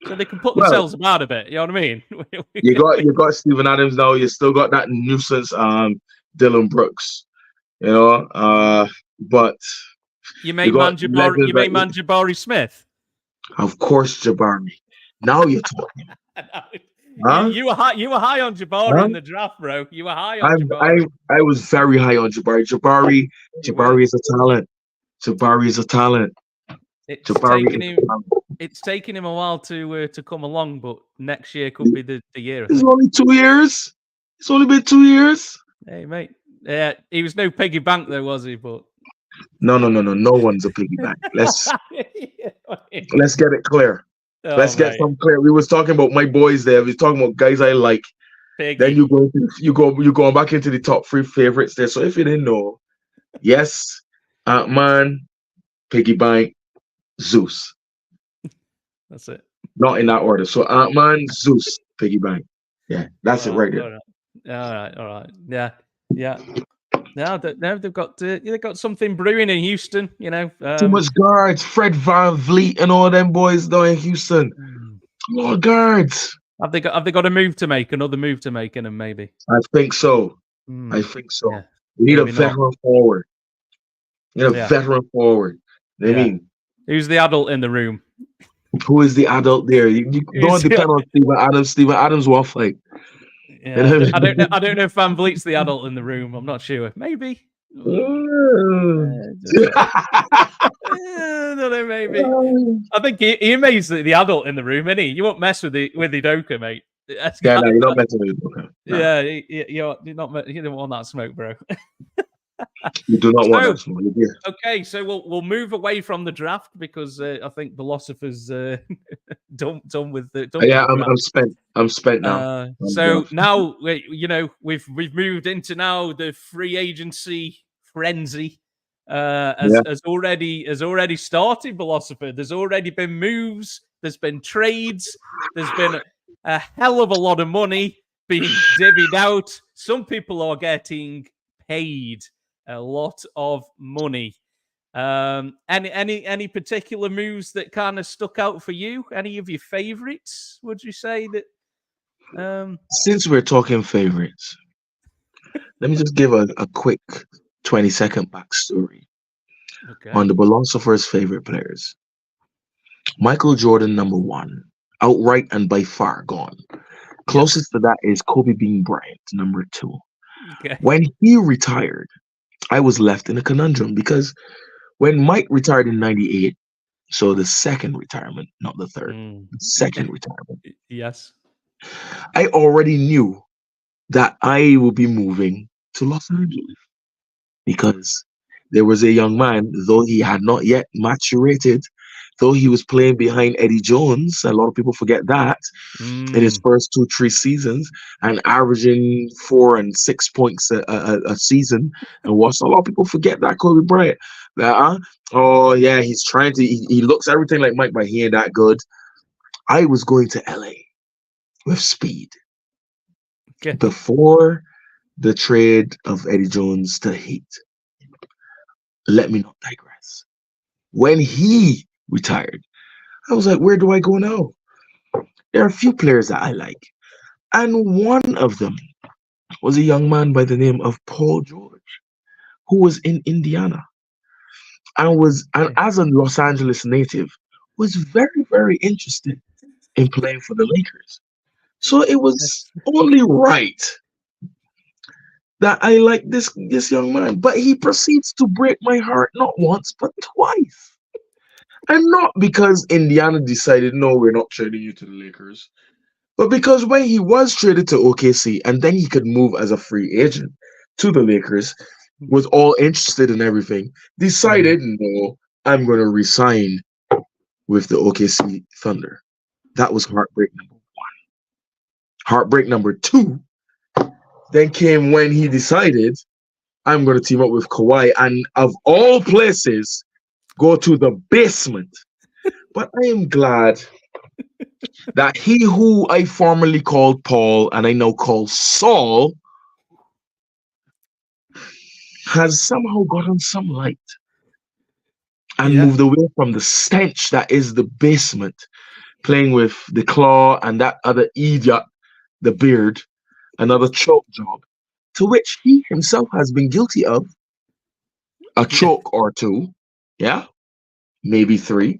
So they can put themselves about a bit, you know what I mean? you got Steven Adams now, you still got that nuisance Dylan Brooks. But You made man Jabari Smith. Of course, Jabari. Now you're talking. Huh? You were high on Jabari in the draft, bro. You were high on Jabari. I was very high on Jabari. Jabari is a talent. Jabari is a talent. It's taken him a while to come along, but next year could be the year. It's only 2 years. It's only been 2 years. Hey, mate. Yeah, he was no piggy bank though, was he? But no. No one's a piggy bank. Let's get it clear. Let's get some clear. We was talking about my boys there. We was talking about guys I like. Piggy. Then you go back into the top 3 favorites there. So if you didn't know, yes, Ant-Man, Piggy Bank, Zeus. That's it. Not in that order. So Ant-Man, Zeus, Piggy Bank. Yeah, that's it right there. All right. Yeah. Now they've got something brewing in Houston. You know, too much guards. Fred VanVleet and all them boys down in Houston. More guards. Have they got a move to make? Another move to make in them, maybe. I think so. Yeah. We need a veteran forward. You know, veteran forward. I mean, who's the adult in the room? Who is the adult there? You don't depend on Steven Adams. Steven Adams will fight. Yeah, I don't know if VanVleet's the adult in the room. I'm not sure. Maybe. I don't know, maybe. I think he makes the adult in the room, isn't he? You won't mess with Udoka, mate. No, you're not messing with Udoka. No. Yeah, you don't want that smoke, bro. You do not want that smoke. Yeah. Okay, so we'll move away from the draft because I think Philosopher's done with the. I'm spent now. Now we've moved into now the free agency frenzy. Has already started, Philosopher. There's already been moves. There's been trades. There's been a hell of a lot of money being divvied out. Some people are getting paid a lot of money. Any particular moves that kind of stuck out for you? Any of your favorites? Would you say that? Since we're talking favorites, let me just give a quick 20-second backstory on the Philosopher's favorite players. Michael Jordan, number 1, outright and by far gone. Closest to that is Kobe Bean Bryant, number 2. Okay. When he retired, I was left in a conundrum because when Mike retired in 98, so the second retirement, not the third, second retirement. Yes. I already knew that I will be moving to Los Angeles because there was a young man, though he had not yet maturated, though he was playing behind Eddie Jones, a lot of people forget that, in his first 2-3 seasons, and averaging 4 and 6 points a season. And watch, a lot of people forget that Kobe Bryant. He's trying to, he looks everything like Mike, but he ain't that good. I was going to LA with speed. Okay. Before the trade of Eddie Jones to Heat. Let me not digress. When he retired, I was like, where do I go now? There are a few players that I like. And one of them was a young man by the name of Paul George, who was in Indiana. And as a Los Angeles native, was very, very interested in playing for the Lakers. So it was only right that I like this young man. But he proceeds to break my heart not once, but twice. And not because Indiana decided, no, we're not trading you to the Lakers. But because when he was traded to OKC and then he could move as a free agent to the Lakers, was all interested in everything, decided, no, I'm going to resign with the OKC Thunder. That was heartbreak number 1. Heartbreak number 2 then came when he decided, I'm going to team up with Kawhi, and of all places, go to the basement. But I am glad that he who I formerly called Paul and I now call Saul has somehow gotten some light and moved away from the stench that is the basement, playing with the Claw and that other idiot, the Beard, another choke job, to which he himself has been guilty of a choke or two Yeah, maybe 3,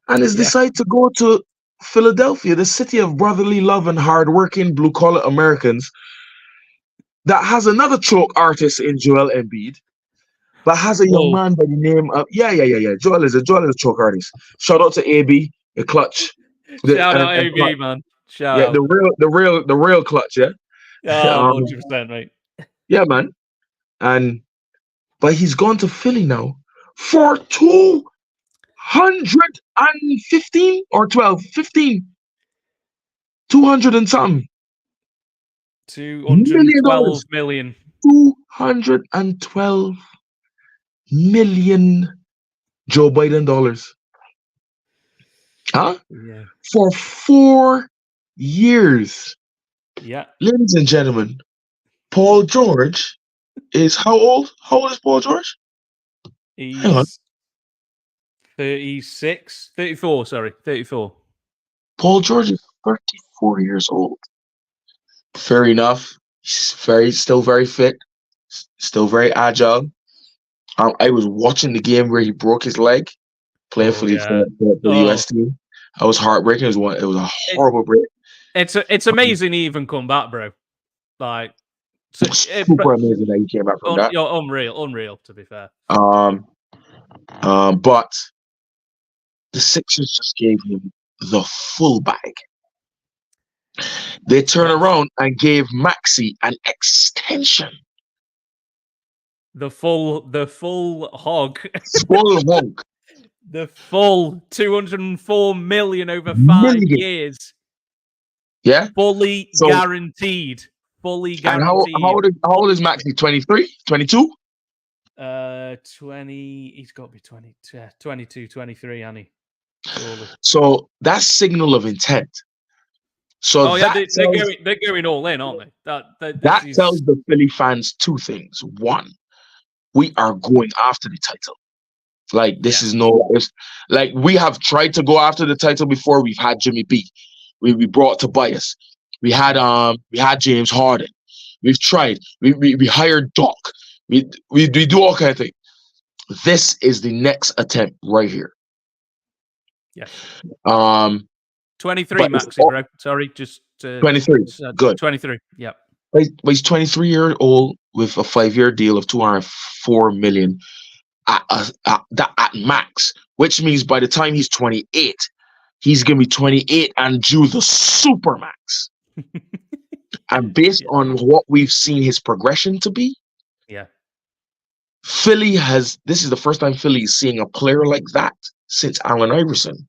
and has Yeah. decided to go to Philadelphia, the city of brotherly love and hardworking blue-collar Americans, that has another choke artist in Joel Embiid, but has a young Whoa. man by the name of Joel is a choke artist. Shout out to AB, the clutch. Shout out AB, man. Shout out. The real clutch, yeah. Oh, 100%, mate. Yeah, man. But he's gone to Philly now for 215 or 12, 15, 200 and something. $212 million. 212 million Joe Biden dollars. Huh? Yeah. For 4 years. Yeah. Ladies and gentlemen, Paul George is how old? How old is Paul George? Hang on. He's 36, 34, sorry, 34. Paul George is 34 years old. Fair enough. He's still very fit, still very agile. I was watching the game where he broke his leg playing for the US team. That was heartbreaking. It was a horrible break. It's amazing he even come back, bro. Like super amazing that he came back from that. You're unreal. To be fair. But the Sixers just gave him the full bag. They turned around and gave Maxey an extension. The full hog. Full hog. The full 204 million over 5 years. Yeah. Fully guaranteed. Fully guaranteed. And how old is Maxey? 23? 22? 20. He's got to be 20, 22, 23, Annie. So that's signal of intent. So they're going all in, aren't they? That tells the Philly fans 2 things. 1, we are going after the title. Like this is it's like we have tried to go after the title before. We've had Jimmy B. We brought Tobias. We had James Harden. We've tried. We hired Doc. We do all kind of things. This is the next attempt right here. Yes. 23, Maxey, bro. Sorry, just 23. Good. 23. Yeah. But he's 23 years old with a 5-year deal of $204 million at max, which means by the time he's 28, he's gonna be 28 and due the super max. And based on what we've seen his progression to be, Philly this is the first time Philly is seeing a player like that since Allen Iverson.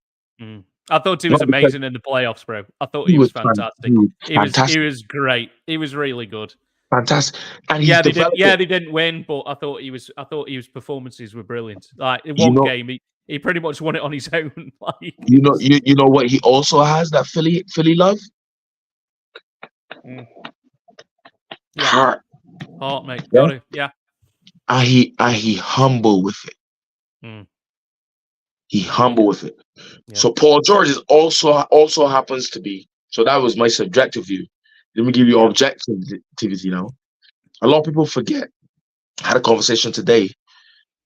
I thought he was amazing in the playoffs, bro. I thought he was fantastic. He was great. He was really good. Fantastic. And they didn't win, but I thought his performances were brilliant. Like in one game, he pretty much won it on his own. Like, you know what he also has that Philly love? Heart, mate. Got it. Yeah. And he humble with it. He humble with it. Yeah. So Paul George is also happens to be. So that was my subjective view. Let me give you objectivity now. A lot of people forget. I had a conversation today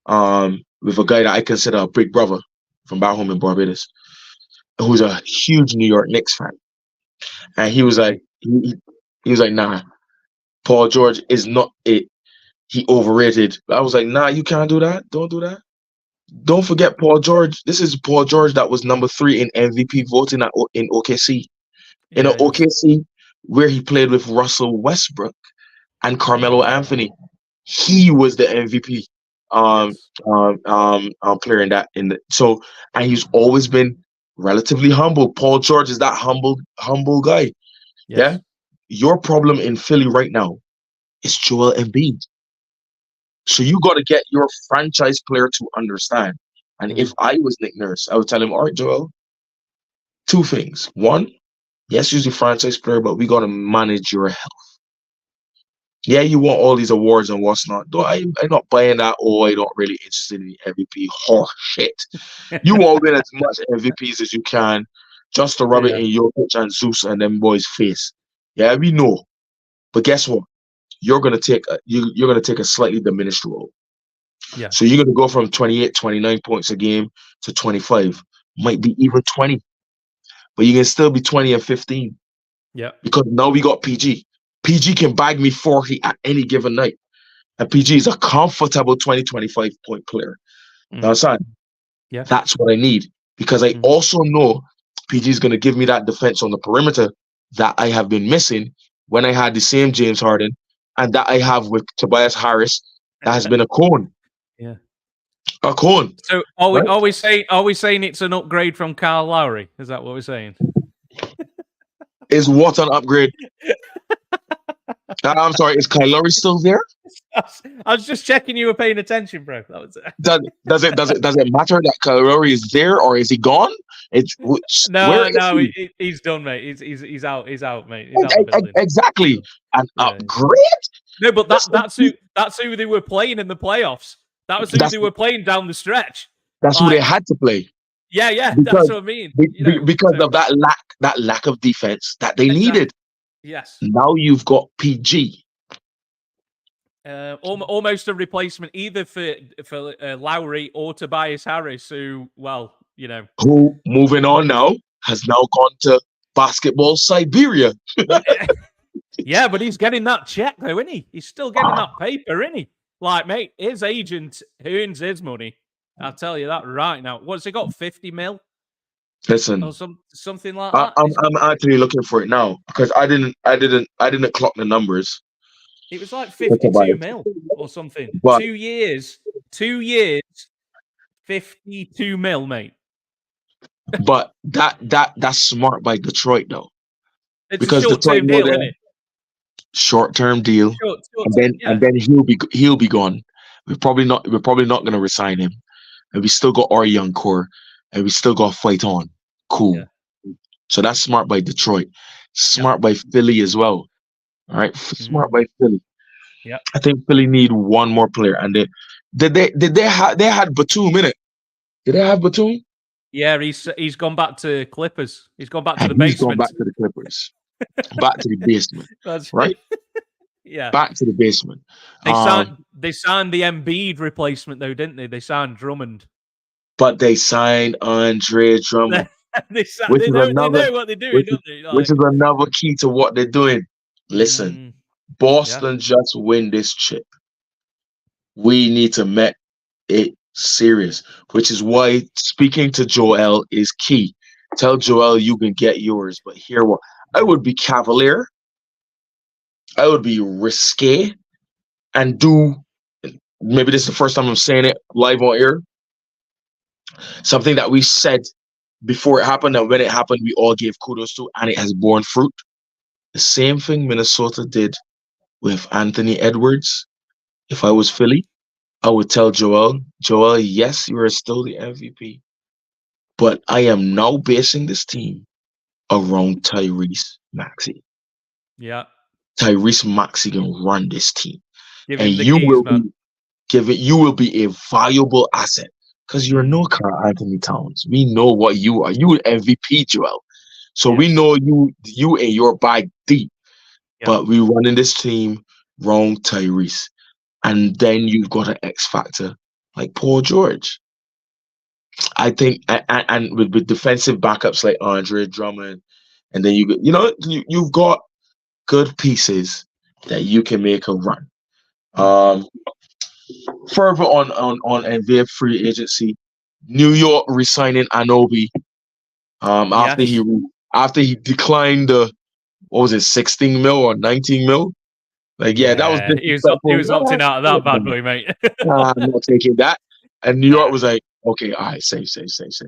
with a guy that I consider a big brother from back home in Barbados, who's a huge New York Knicks fan. And he was like, nah, Paul George is not it. He overrated. I was like, nah, you can't do that. Don't do that. Don't forget Paul George. This is Paul George that was number 3 in MVP voting in OKC. In OKC, where he played with Russell Westbrook and Carmelo Anthony. He was the MVP player and he's always been relatively humble. Paul George is that humble guy. Yes. Yeah. Your problem in Philly right now is Joel Embiid. So you got to get your franchise player to understand. And if I was Nick Nurse, I would tell him, all right, Joel, 2 things. 1, yes, you're the franchise player, but we got to manage your health. Yeah, you want all these awards and what's not. I'm not buying that. I don't really interested in the MVP. Oh, shit. You want to win as much MVPs as you can just to rub it in Jokic and Zeus and them boys' face. Yeah, we know. But guess what? You're gonna take a slightly diminished role. Yeah. So you're going to go from 28, 29 points a game to 25, might be even 20, but you can still be 20 and 15 Yeah. because now we got PG. PG can bag me 40 at any given night. And PG is a comfortable 20, 25 point player. You understand? Yeah. That's what I need because I also know PG is going to give me that defense on the perimeter that I have been missing when I had the same James Harden and that I have with Tobias Harris. That has been a cone. Yeah. A cone. So are we saying it's an upgrade from Kyle Lowry? Is that what we're saying? Is what an upgrade? I'm sorry, is Kyle Lowry still there? I was just checking you were paying attention, bro. That was it. Does it matter that Kyle Lowry is there or is he gone? No, he's done, mate. He's out. He's out, mate. He's out of the building. Exactly. An upgrade? No, but that's who they were playing in the playoffs. That was who they were playing down the stretch. That's who they had to play. Yeah, that's what I mean. Because of that lack of defense that they needed. Yes. Now you've got PG. Almost a replacement either for Lowry or Tobias Harris, who, well, who moving on now has now gone to basketball Siberia. Yeah, but he's getting that check though, isn't he? He's still getting that paper, isn't he? Like, mate, his agent earns his money. I'll tell you that right now. What's he got? 50 mil? Listen, or something like that. I'm actually looking for it now because I didn't clock the numbers. It was like 52 mil or something. But 2 years, 52 mil, mate. But that's smart by Detroit though. It's because a short-term deal, isn't it? Short-term deal, and then he'll be gone. We're probably not going to resign him, and we still got our young core, and we still got to fight on. Cool. Yeah. So that's smart by Detroit. Smart by Philly as well. All right, smart by Philly. Yeah, I think Philly need one more player, and they had Batum in it. Did they have Batum? Yeah, he's gone back to Clippers. He's gone back to the basement. He's gone back to the Clippers. Back to the basement. That's right. Yeah, back to the basement. They signed the Embiid replacement though, didn't they? They signed Drummond. But they signed Andre Drummond. they know what they're doing, don't they? Which is another key to what they're doing. Listen, Boston just win this chip. We need to make it serious, which is why speaking to Joel is key. Tell Joel you can get yours, but hear what I would be cavalier. I would be risque and do. Maybe this is the first time I'm saying it live on air. Something that we said before it happened, and when it happened, we all gave kudos to, and it has borne fruit. The same thing Minnesota did with Anthony Edwards. If I was Philly, I would tell Joel, yes, you are still the MVP, but I am now basing this team around Tyrese Maxey. Yeah. Tyrese Maxey can run this team. And you will be a valuable asset because you're no Karl Anthony Towns. We know what you are. You an MVP, Joel. So we know you and your bag deep. Yeah. But we running this team wrong Tyrese. And then you've got an X factor like Paul George. I think, and with defensive backups like Andre Drummond, and then you've got good pieces that you can make a run. Further on NBA free agency, New York resigning Anunoby. After he declined the 16 mil or 19 mil. Like, that was he was opting out of that bad boy, mate. I'm not taking that. And New York was like, okay, all right, say.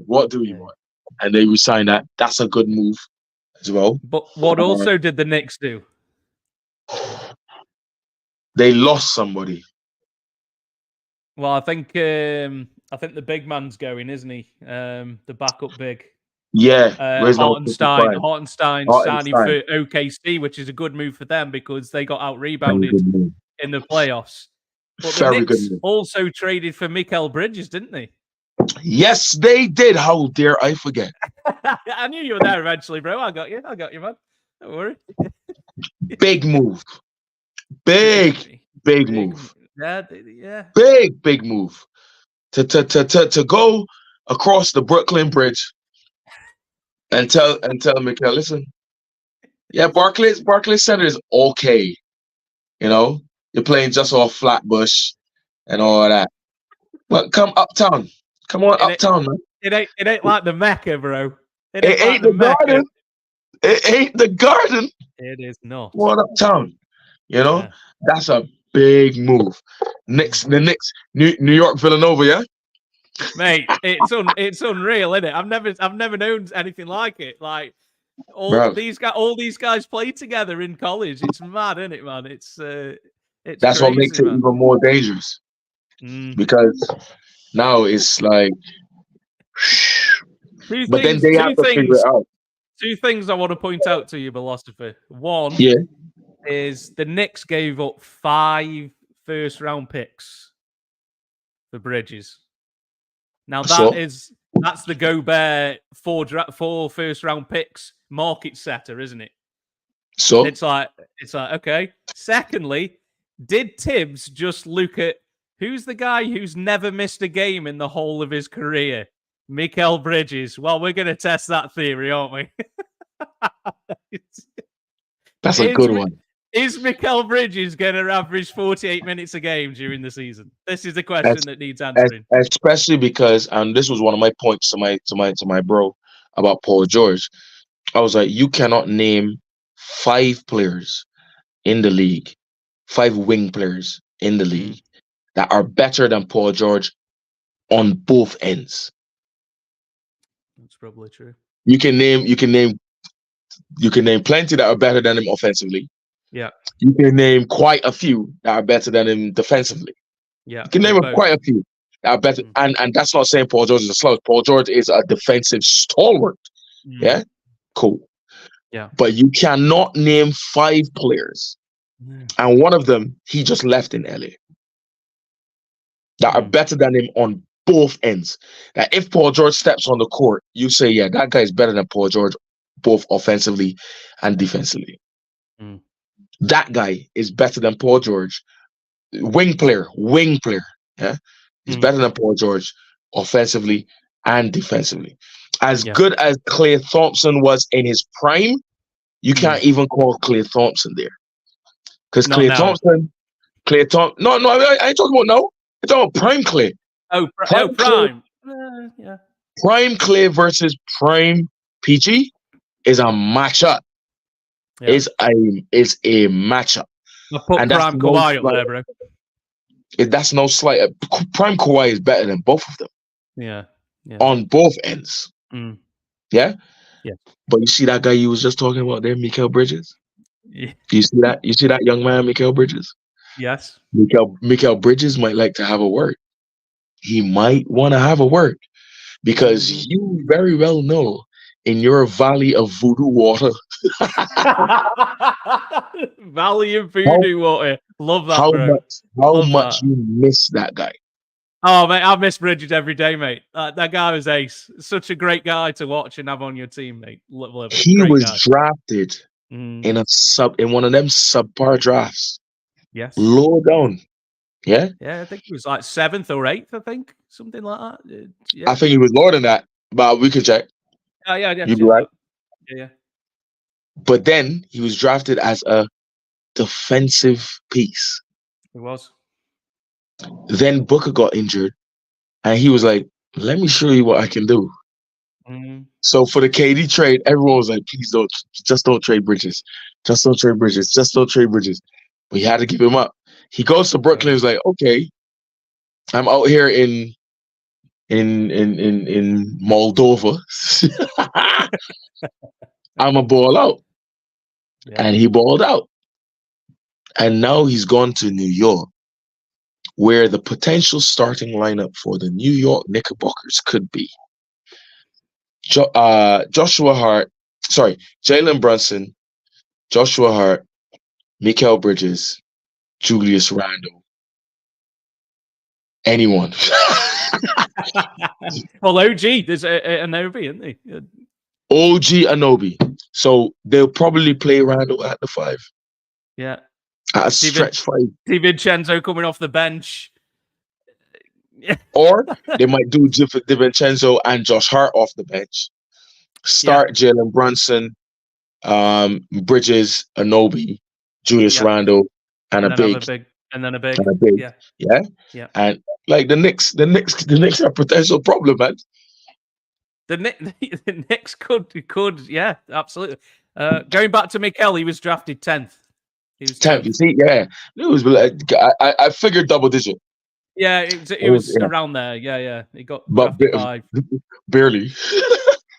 What do you want? And they resigned that. That's a good move as well. But what also did the Knicks do? They lost somebody. Well, I think the big man's going, isn't he? The backup big. Yeah, Hartenstein signing for OKC, which is a good move for them because they got out rebounded in the playoffs. But the Knicks also traded for Mikal Bridges, didn't they? Yes, they did. How dare I forget? I knew you were there eventually, bro. I got you, man. Don't worry. Big move. Big move. Yeah. Big move to go across the Brooklyn Bridge and tell Mikel, listen, yeah, Barclays Center is okay. You know, you're playing just off Flatbush and all of that. But come uptown. Come on uptown, man. It ain't like the Mecca, bro. It ain't like the Garden. It ain't the Garden. It is not. Come on uptown. You know, that's a big move. The Knicks, New York Villanova, yeah. Mate, it's unreal, isn't it? I've never known anything like it. Like all these guys play together in college. It's mad, isn't it, man? It's that's crazy, what makes it even more dangerous. Because now it's like, but then they have to figure it out. Two things I want to point out to you, Philosopher. One is the Knicks gave up 5 first-round picks for Bridges. Now that's the Gobert 4 first-round picks market setter, isn't it? So it's like okay. Secondly, did Tibbs just look at who's the guy who's never missed a game in the whole of his career? Mikal Bridges. Well, we're going to test that theory, aren't we? That's a good one. Is Mikal Bridges going to average 48 minutes a game during the season? This is the question that needs answering. Especially because, and this was one of my points to my bro about Paul George. I was like, you cannot name 5 players in the league, 5 wing players in the league that are better than Paul George on both ends. That's probably true. You can name plenty that are better than him offensively. Yeah. You can name quite a few that are better than him defensively. Yeah. You can name quite a few that are better. And that's not saying Paul George is a slouch. Paul George is a defensive stalwart. Yeah? Cool. Yeah. But you cannot name 5 players. And one of them, he just left in LA. That are better than him on both ends. That if Paul George steps on the court, you say, yeah, that guy is better than Paul George, both offensively and defensively. That guy is better than Paul George. Wing player. Yeah. He's better than Paul George offensively and defensively. As good as Klay Thompson was in his prime, you can't even call Klay Thompson there. Because Klay Thompson, no, I ain't talking about now. I'm talking about prime Klay. Prime. Klay, Prime Klay versus prime PG is a matchup. Yeah. Is a matchup. I put prime Kawhi up there, bro. That's no slight. Prime Kawhi is better than both of them. Yeah. On both ends. Yeah. Yeah. But you see that guy you was just talking about there, Mikal Bridges? Yeah. You see that? You see that young man, Mikal Bridges? Yes. Mikal Bridges might like to have a word. He might want to have a word because you very well know in your valley of voodoo water. Valley of voodoo water. Love that, bro. How much you miss that guy? Oh, mate, I miss Bridges every day, mate. That guy was ace. Such a great guy to watch and have on your team, mate. Love he was drafted in one of them subpar drafts. Yes. Low down. Yeah? Yeah, I think he was like 7th or 8th, I think. Something like that. Yeah. I think he was lower than that, but we could check. Yeah. You'd be right. Yeah. But then he was drafted as a defensive piece. He was. Then Booker got injured, and he was like, let me show you what I can do. So for the KD trade, everyone was like, please don't trade Bridges. Just don't trade Bridges. Just don't trade Bridges. But he had to give him up. He goes to Brooklyn. He's like, okay, I'm out here in Moldova. I'm a ball out. Yeah. And he balled out. And now he's gone to New York, where the potential starting lineup for the New York Knickerbockers could be Jalen Brunson, Joshua Hart, Mikal Bridges, Julius Randle. Anyone. Well, OG, there's Anunoby, isn't he? OG Anunoby. So they'll probably play Randle at the 5. Yeah. At a stretch five. DiVincenzo coming off the bench. Or they might do DiVincenzo and Josh Hart off the bench. Start Jalen Brunson, Bridges, Anunoby, Julius Randle, and a big. Yeah. And like the Knicks are a potential problem, man. The Knicks could, yeah, absolutely. Going back to Mikal, he was drafted 10th. He was 10th. You see, yeah, it was. I figured double digit. Yeah, it was around there. Yeah. He got drafted by barely.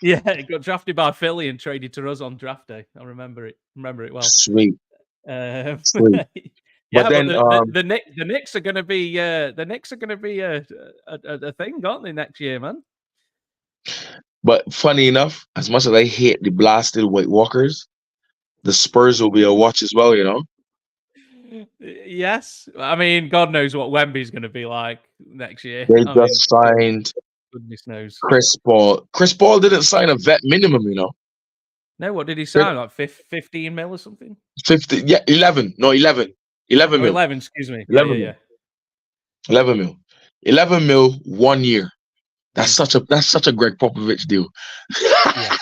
Yeah, he got drafted by Philly and traded to us on draft day. I remember it well. Sweet. Sweet. Yeah, but then the Knicks are going to be a thing, aren't they, next year, man? But funny enough, as much as I hate the blasted White Walkers, the Spurs will be a watch as well, you know? Yes. I mean, God knows what Wemby's going to be like next year. They signed goodness knows. Chris Paul. Chris Paul didn't sign a vet minimum, you know? No, what did he sign? Like 15 mil or something? 11. No, 11. 11 mil. 11, excuse me. 11 yeah. 11 mil. 11 mil 1 year. That's such a Greg Popovich deal. Yeah.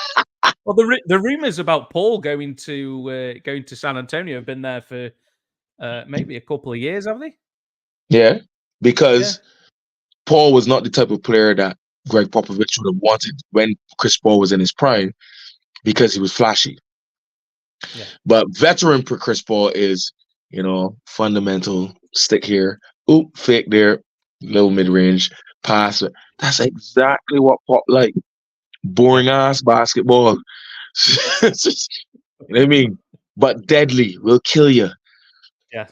Well, the rumors about Paul going to San Antonio have been there for maybe a couple of years, have they? Yeah, because Paul was not the type of player that Greg Popovich would have wanted when Chris Paul was in his prime, because he was flashy. Yeah. But veteran Chris Paul is, you know, fundamental, stick here, oop, fake there, little mid-range, pass. That's exactly what Pop like. Boring ass basketball. You know what I mean? But deadly, will kill you. Yeah.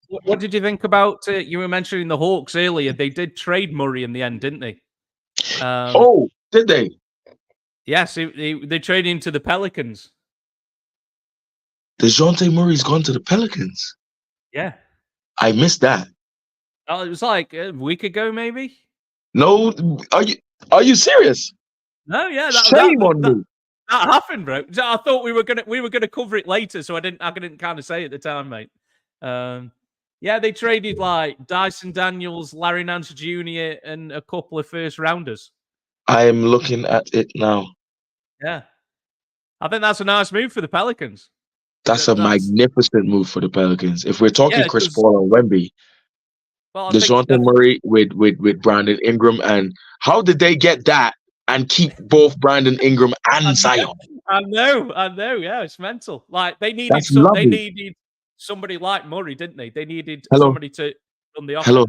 What did you think about you were mentioning the Hawks earlier? They did trade Murray in the end, didn't they? Did they? Yes, they traded him to the Pelicans. DeJounte Murray's gone to the Pelicans? Yeah. I missed that. Oh, it was like a week ago, maybe? No, are you serious? No, yeah. Shame on me. That happened, bro. I thought we were gonna cover it later, so I didn't kind of say it at the time, mate. Yeah, they traded like Dyson Daniels, Larry Nance Jr., and a couple of first rounders. I am looking at it now. Yeah, I think that's a nice move for the Pelicans. That's a magnificent move for the Pelicans. If we're talking Chris Paul and Wemby, DeJounte Murray with Brandon Ingram, and how did they get that and keep both Brandon Ingram and Zion? I know. Yeah, it's mental. Like they needed somebody like Murray, didn't they? They needed somebody to run the offense. Hello,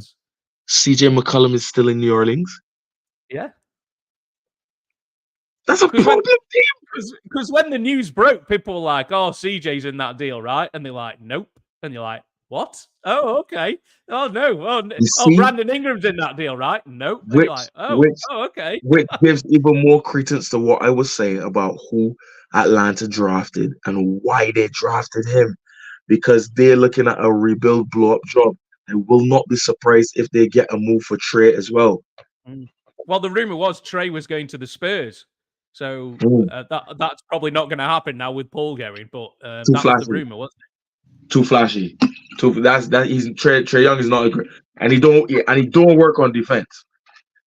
CJ McCollum is still in New Orleans. Yeah, that's a problem. Because when the news broke, people were like, "Oh, CJ's in that deal, right?" And they're like, "Nope." And you're like, "What? Oh, okay. Oh no. Brandon Ingram's in that deal, right? Nope." And you're like, okay. Which gives even more credence to what I was saying about who Atlanta drafted and why they drafted him. Because they're looking at a rebuild blow-up job. I will not be surprised if they get a move for Trey as well. Well, the rumor was Trey was going to the Spurs. So that's probably not going to happen now with Paul going, but that was the rumor, wasn't it? Too flashy. He's Trey Young is not a great, and he don't work on defense.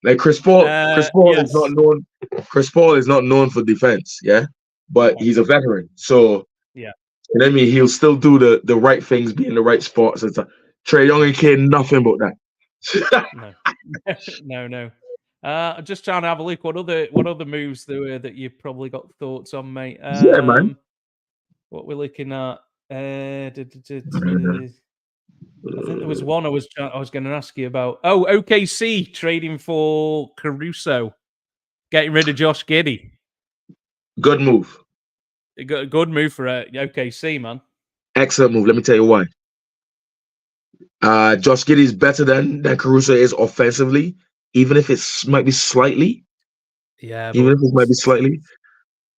Like Chris Paul is not known. Chris Paul is not known for defense, but he's a veteran. So you know what I mean, he'll still do the right things, be in the right spots and stuff. Trey Young ain't care nothing about that. No. I'm just trying to have a look. What other moves there were that you've probably got thoughts on, mate? Yeah, man. What we're looking at? I think there was one I was going to ask you about. Oh, OKC trading for Caruso, getting rid of Josh Giddey. Good move. Good move for OKC, man. Excellent move. Let me tell you why. Josh Giddey is better than Caruso is offensively. Even if it might be slightly. Yeah. Even if it might be slightly.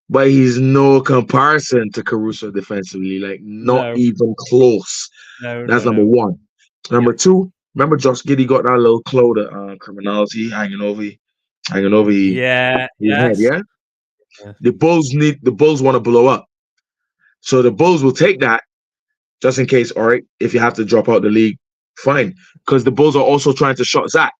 But he's no comparison to Caruso defensively. Like, not even close. That's number one. Number two, remember Josh Giddey got that little cloud of criminality hanging over his head, yeah? The Bulls want to blow up. So the Bulls will take that just in case. All right, if you have to drop out the league, fine. Because the Bulls are also trying to shop Zach.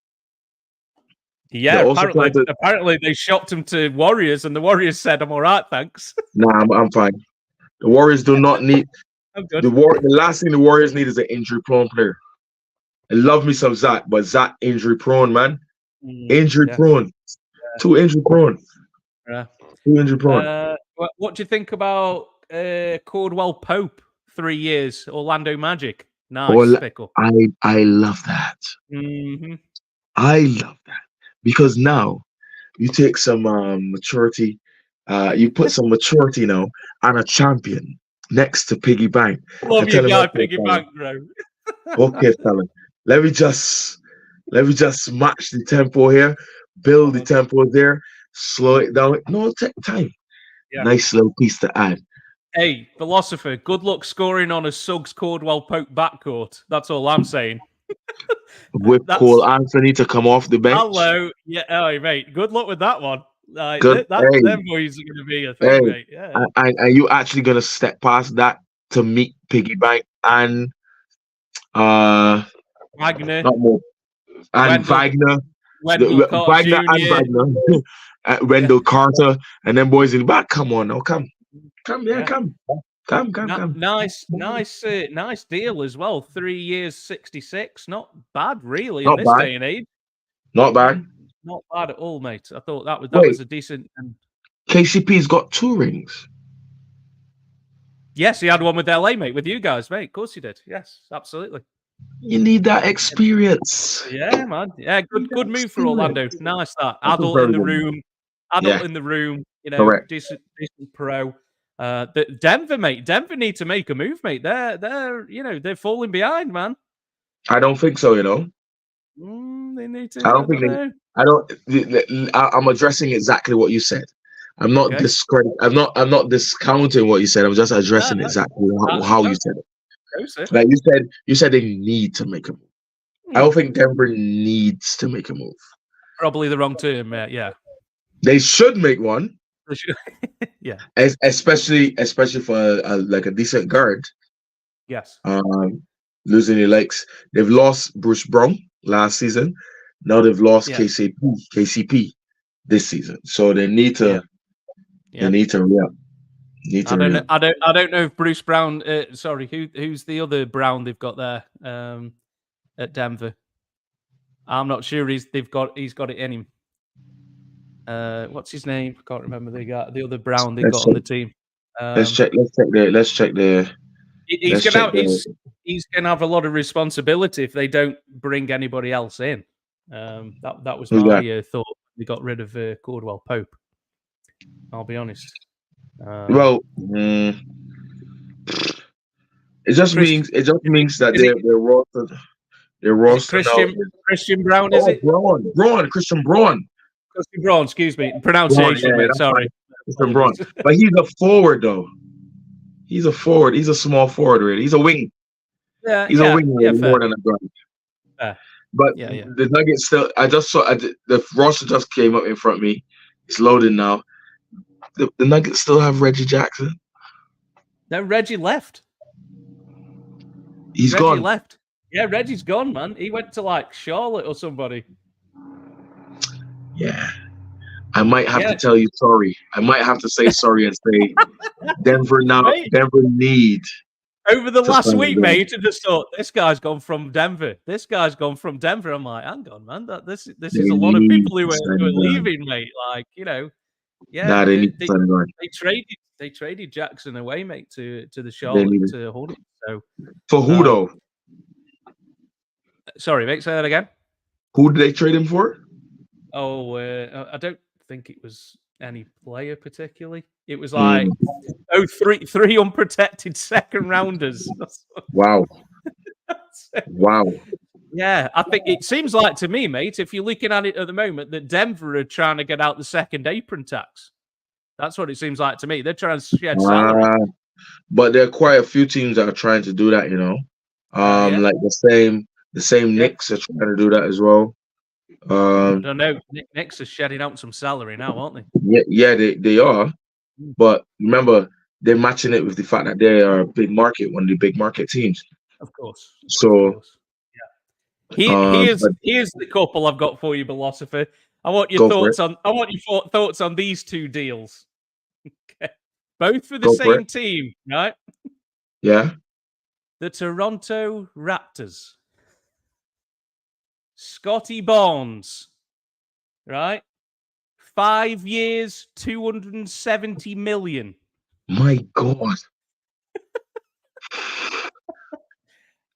Yeah, They're also trying to. apparently they shopped him to Warriors, and the Warriors said, "I'm all right, thanks." Nah, I'm fine. The Warriors do not need I'm good. the last thing the Warriors need is an injury-prone player. I love me some Zach, but Zach injury-prone, man. Injury-prone. Too injury-prone. Yeah. Too injury-prone. What do you think about Cordwell Pope? 3 years, Orlando Magic. Nice pickle. I love that. Mm-hmm. I love that because now you take some maturity. You put some maturity now and a champion next to Piggy Bank. Love your guy, Piggy Bank, bro. Okay, fella. Let me just match the tempo here, build the tempo there, slow it down. No, take time. Yeah. Nice little piece to add. Hey, philosopher, good luck scoring on a Suggs Cordwell Pope backcourt. That's all I'm saying. With Cole Anthony to come off the bench. Hello. Yeah, oh, mate. Good luck with that one. Them boys are going to be a thing, mate. Yeah. Are you actually going to step past that to meet Piggy Bank and Wagner? Not more. And Wagner. Wendell Carter Jr. And Wagner. Wendell Carter. And then boys in the back. Come on now. Come. Nice deal as well. 3 years, 66. Not bad, really, in this day and age. Not bad. Not bad at all, mate. I thought that was a decent. KCP's got 2 rings. Yes, he had one with LA, mate, with you guys, mate. Of course he did. Yes, absolutely. You need that experience. Yeah, man. Yeah, good move for Orlando. Nice that. Adult in the room. In the room. You know, correct. Decent pro. Denver, mate. Denver need to make a move, mate. They're falling behind, man. I don't think so. You know. They need to. I don't think they. I'm addressing exactly what you said. I'm not I'm not discounting what you said. I'm just addressing exactly how you said it. Like you said they need to make a move. I don't think Denver needs to make a move. Probably the wrong term. Yeah. They should make one. Yeah. Especially for like a decent guard. Yes. Losing your legs. They've lost Bruce Brown last season. Now they've lost KCP this season. So they need to. They need to I don't know if Bruce Brown. Who's the other Brown they've got there at Denver? I'm not sure. He's got it in him. What's his name? I can't remember the other Brown they've got on the team. Let's check the. He's gonna have a lot of responsibility if they don't bring anybody else in. That was my thought. They got rid of Cordwell Pope. I'll be honest. It just means that they're rostered. Christian Brown, is it? Christian Braun. Christian Braun, excuse me. Pronunciation, mate. Sorry. Christian Braun. But he's a forward, though. He's a forward. He's a small forward, really. He's a wing. Yeah, he's a wing more than a guard. But the Nuggets still. I just saw the roster just came up in front of me. It's loaded now. The Nuggets still have Reggie Jackson. No, Reggie left. Reggie gone. Left. Yeah, Reggie's gone, man. He went to like Charlotte or somebody. Yeah. I might have to tell you sorry. I might have to say sorry and say Denver need. Over the last week, mate, I just thought this guy's gone from Denver. I'm like, hang on, man. This is a lot of people who are leaving, mate. Like, you know. Yeah, they traded Jackson away, mate, to the Charlotte Hornets. So for who though? Sorry, mate. Say that again. Who did they trade him for? Oh, I don't think it was any player particularly. It was like three unprotected second rounders. Wow. Wow. Yeah, I think it seems like to me, mate, if you're looking at it at the moment, that Denver are trying to get out the second apron tax. That's what it seems like to me. They're trying to shed salary. But there are quite a few teams that are trying to do that, you know. Like the same Knicks are trying to do that as well. I don't know. Knicks are shedding out some salary now, aren't they? Yeah, they are. But remember, they're matching it with the fact that they are a big market, one of the big market teams. Of course. So, Of course. Yeah. but Here's the couple I've got for you, Philosopher. I want your go for it. thoughts on these two deals. Okay. Both for the Go for same it. team, right? Yeah. The Toronto Raptors. Scotty Barnes, right? 5 years, 270 million. My God.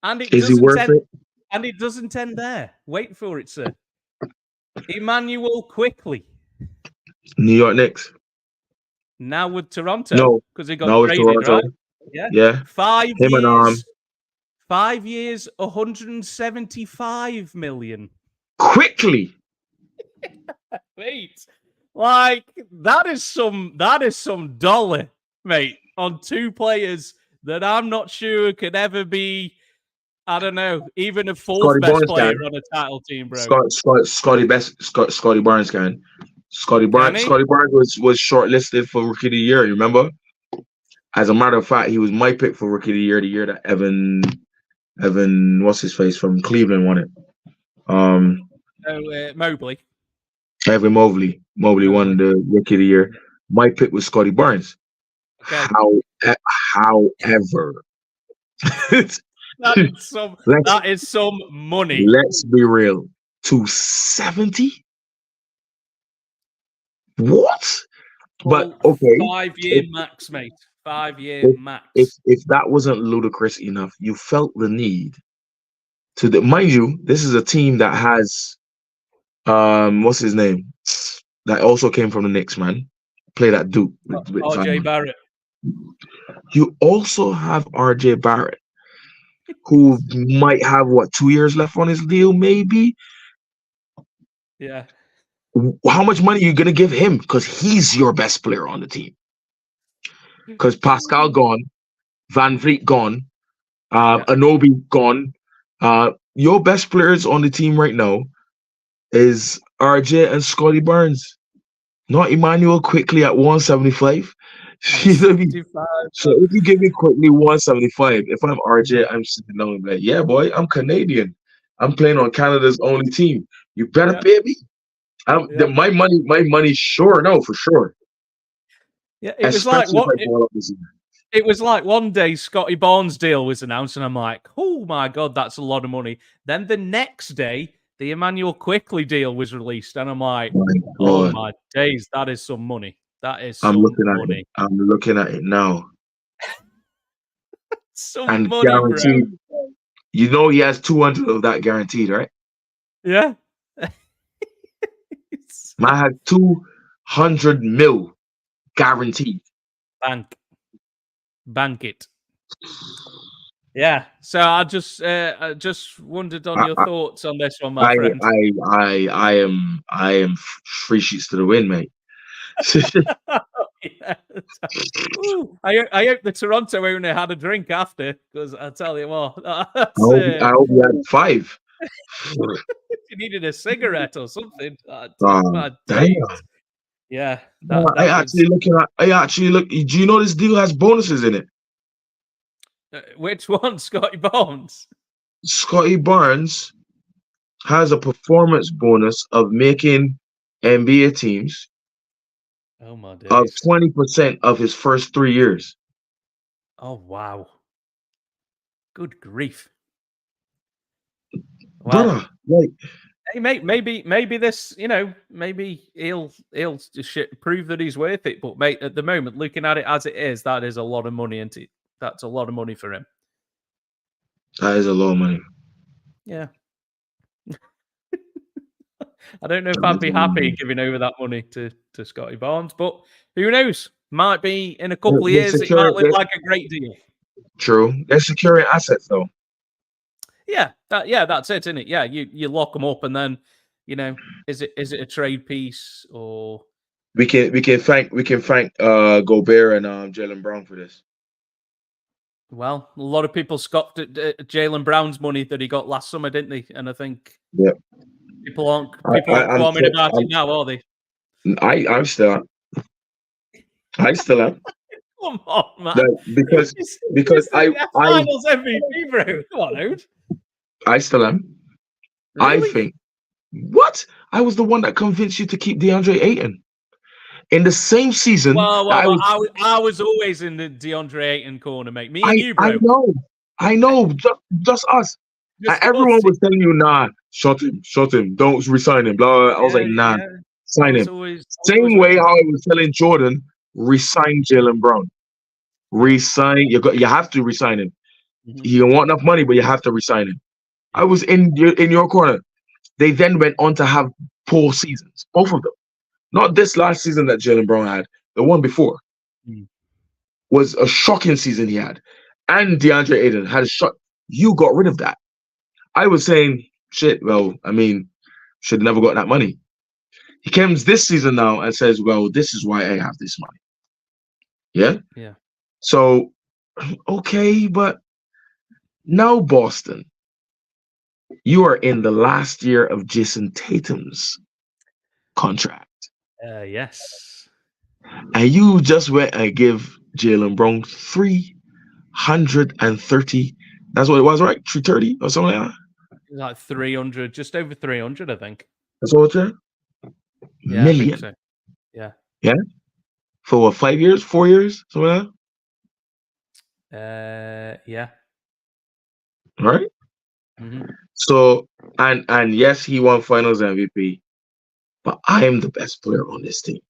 And Is he worth it? And it doesn't end there. Wait for it, sir. Emmanuel Quickly. New York Knicks. Now with Toronto. No. Because he got Now with traded, Toronto. right? Yeah. Yeah. 5 Him years. and 5 years, 175 million. Quickly. Mate, like that is some dollar, mate, on two players that I'm not sure could ever be. I don't know, even a fourth Scotty best Barnes player can. on a title team, bro. Scotty Barnes can. Scotty Barnes was shortlisted for Rookie of the Year. You remember? As a matter of fact, he was my pick for Rookie of the Year. The year that Evan, what's his face from Cleveland won it. Mobley. Evan Mobley won the Rookie of the Year. My pick was Scotty Barnes. Okay. However, that is some money. Let's be real. 270? What? Well, but okay. 5 year max, mate. 5 year max. If that wasn't ludicrous enough, you felt the need to mind you, this is a team that has what's his name? That also came from the Knicks, man. Played at Duke. RJ Barrett. You also have RJ Barrett, who might have 2 years left on his deal, maybe. Yeah. How much money are you gonna give him? Because he's your best player on the team. Because Pascal gone, Van Vliet gone, Anobi gone. Your best players on the team right now is RJ and Scotty Barnes, not Emmanuel Quickly at 175. So if you give me Quickly 175, if I'm RJ, I'm sitting down and be like, yeah, boy, I'm Canadian. I'm playing on Canada's only team. You better pay me. My money, sure, no, for sure. Yeah, it was like what it was like one day Scotty Barnes' deal was announced, and I'm like, oh my God, that's a lot of money. Then the next day, the Emmanuel Quickly deal was released, and I'm like, oh my days, that is some money. That is some money. I'm looking at it now. Some money, guaranteed, bro. You know he has 200 of that guaranteed, right? Yeah. Man had 200 mil guaranteed. Bank it. Yeah. So I just wondered on your thoughts on this one, my friend. I am 3 sheets to the wind, mate. Yeah. I hope the Toronto owner had a drink after, because I tell you what, I hope he had 5. He needed a cigarette or something. Damn. Yeah. I actually look. Do you know this deal has bonuses in it? Which one, Scotty Barnes? Scotty Barnes has a performance bonus of making NBA teams. Oh my days. Of 20% of his first 3 years. Oh wow. Good grief. Wow. Brother, hey mate, maybe this, maybe he'll prove that he's worth it. But mate, at the moment, looking at it as it is, that is a lot of money, and that's a lot of money for him. That is a lot of money. Yeah. I don't know if I'd be happy giving over that money to Scotty Barnes, but who knows? Might be in a couple of years, it might look like a great deal. True. They're securing assets, though. Yeah, that's it, isn't it? Yeah, you lock them up, and then, is it a trade piece, or we can thank Gobert and Jaylen Brown for this. Well, a lot of people scoffed at Jaylen Brown's money that he got last summer, didn't they? And I think people aren't qualming about it now, are they? I still am. Come on, man. Like, because I Finals MVP, bro. Come on, dude. I still am. I Really? think what? I was the one that convinced you to keep DeAndre Ayton in the same season. Well, That I was always in the DeAndre Ayton corner, mate. Me and you, I bro. know, just us. And Just everyone us. was telling you, nah, shut him, don't resign him. Blah, blah. I was like, nah, sign him. Same way how I was telling Jordan, resign Jaylen Brown. Resign. You have to resign him. Mhm. He don't want enough money, but you have to resign him. I was in your corner. They then went on to have poor seasons, both of them. Not this last season that Jaylen Brown had. The one before was a shocking season he had. And DeAndre Ayton had a shot. You got rid of that. I was saying, shit, well, I mean, should have never got that money. He comes this season now and says, well, this is why I have this money. Yeah? Yeah. So, okay, but now Boston, you are in the last year of Jason Tatum's contract. Yes. And you just went and give Jaylen Brown 330. That's what it was, right? 330 or something like that? Like 300, just over 300, I think. That's what it's Yeah, million. I think so. Yeah. Yeah? For what, 5 years, 4 years? Something like that? Yeah. All right. Mm-hmm. So, and yes, he won Finals MVP, but I am the best player on this team.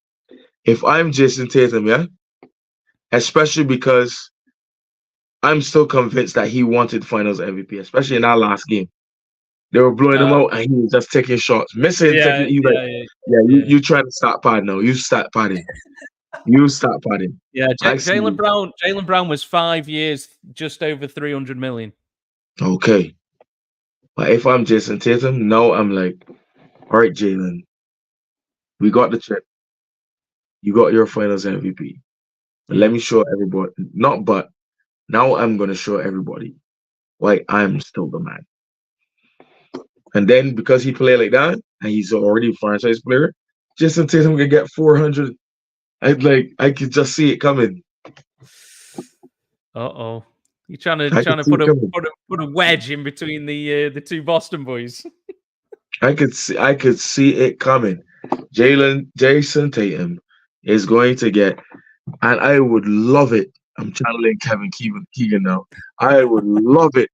If I'm Jason Tatum, yeah, especially because I'm still convinced that he wanted Finals MVP, especially in that last game. They were blowing him out, and he was just taking shots, missing. You try to start pad now. You start padding. You start padding. Yeah, Jaylen Brown was 5 years, just over 300 million. Okay. But if I'm Jason Tatum, now I'm like, all right, Jaylen, we got the chip. You got your Finals MVP. But let me show everybody, now I'm going to show everybody why I'm still the man. And then because he played like that, and he's already a franchise player, Jason Tatum can get 400. I could just see it coming. Uh-oh. You're trying to put a wedge in between the two Boston boys. I could see it coming. Jason Tatum is going to get, and I would love it. I'm channeling Kevin Keegan now. I would love it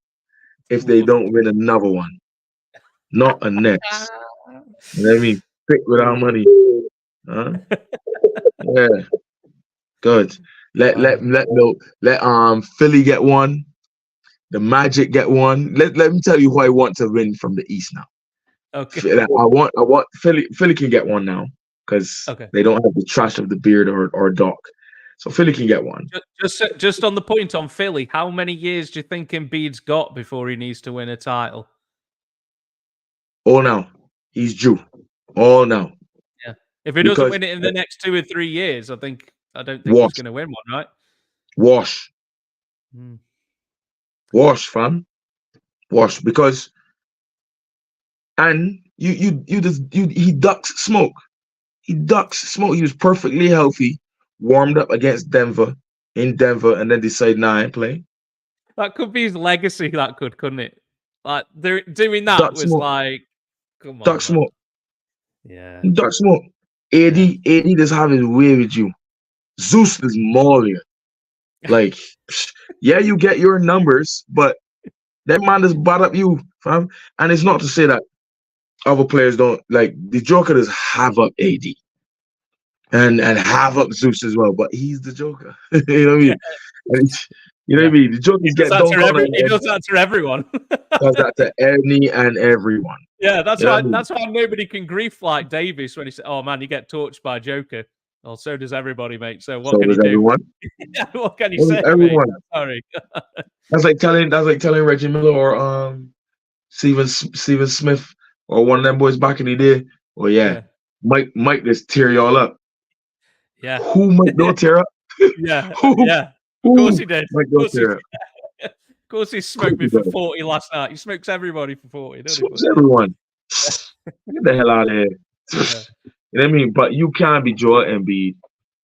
if they don't win another one, not a Nets. You know what I mean? Pick with our money. Huh? Yeah. Good. Let Philly get one. The Magic get one. Let me tell you who I want to win from the East now. Okay. I want Philly. Philly can get one now because they don't have the trash of the Beard or Doc. So Philly can get one. Just on the point on Philly, how many years do you think Embiid's got before he needs to win a title? Oh, now he's due. Oh, now. Yeah. If he doesn't win it in the next 2 or 3 years, I don't think he's going to win one, right? Wash. Wash, fam. Wash, because and he ducks smoke. He ducks smoke. He was perfectly healthy, warmed up against Denver, and then decide, nah, I ain't playing. That could be his legacy, couldn't it? Like doing that duck was smoke. Like, come on. Duck smoke. Yeah. Duck smoke. AD does have his way with you. Zeus is maul you. Like, yeah, you get your numbers, but that man just bought up you, fam. And it's not to say that other players don't, like, the Joker does have up AD and have up Zeus as well, but he's the Joker. You know what I mean? You know what I mean? The Joker's get dunked on. He does that to everyone. Does that to any and everyone. Yeah, that's why. That's why nobody can grief like Davis when he said, "Oh man, you get torched by Joker." Well, so does everybody, mate. So what can you do? Everyone. What can you say? Everyone. Mate? Sorry. That's like telling Reggie Miller or Steven Smith or one of them boys back in the day. Well, yeah. Mike just tear y'all up. Yeah. Who Mike don't tear up? Yeah. Yeah. Of course he did. Of course he smoked me for 40 last night. He smokes everybody for 40. Smokes everyone. Get the hell out of here. You know what I mean? But you can't be Joel Embiid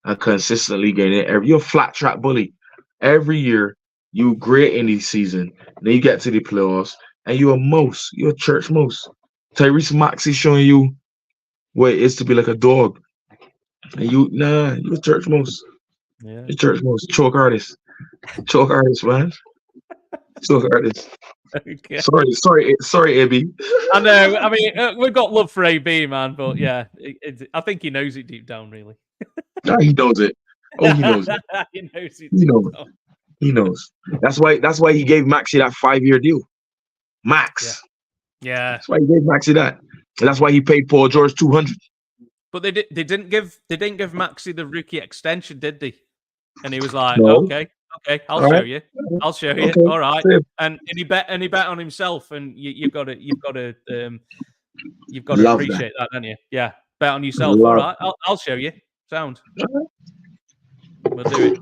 and consistently getting it. You're a flat track bully. Every year, you great in the season. Then you get to the playoffs, and you're a church mouse. Tyrese Maxey showing you what it is to be like a dog. And you're a church mouse. Yeah. You're a church mouse. Choke artist. Choke artist, man. Choke artist. Okay. Sorry, AB. I know. I mean, we've got love for AB, man, but yeah, I think he knows it deep down, really. No, he knows it. Oh, he knows it. He knows it. He knows. He knows. That's why he gave Maxey that 5-year deal. Max. Yeah. That's why he gave Maxey that. And that's why he paid Paul George $200. But they didn't give Maxey the rookie extension, did they? And he was like, No. okay, I'll show you. Okay. All right. Fair. And he bet on himself, and you've got to Love appreciate that, don't you? Yeah, bet on yourself. Love All right, I'll show you. Sound. We'll do it.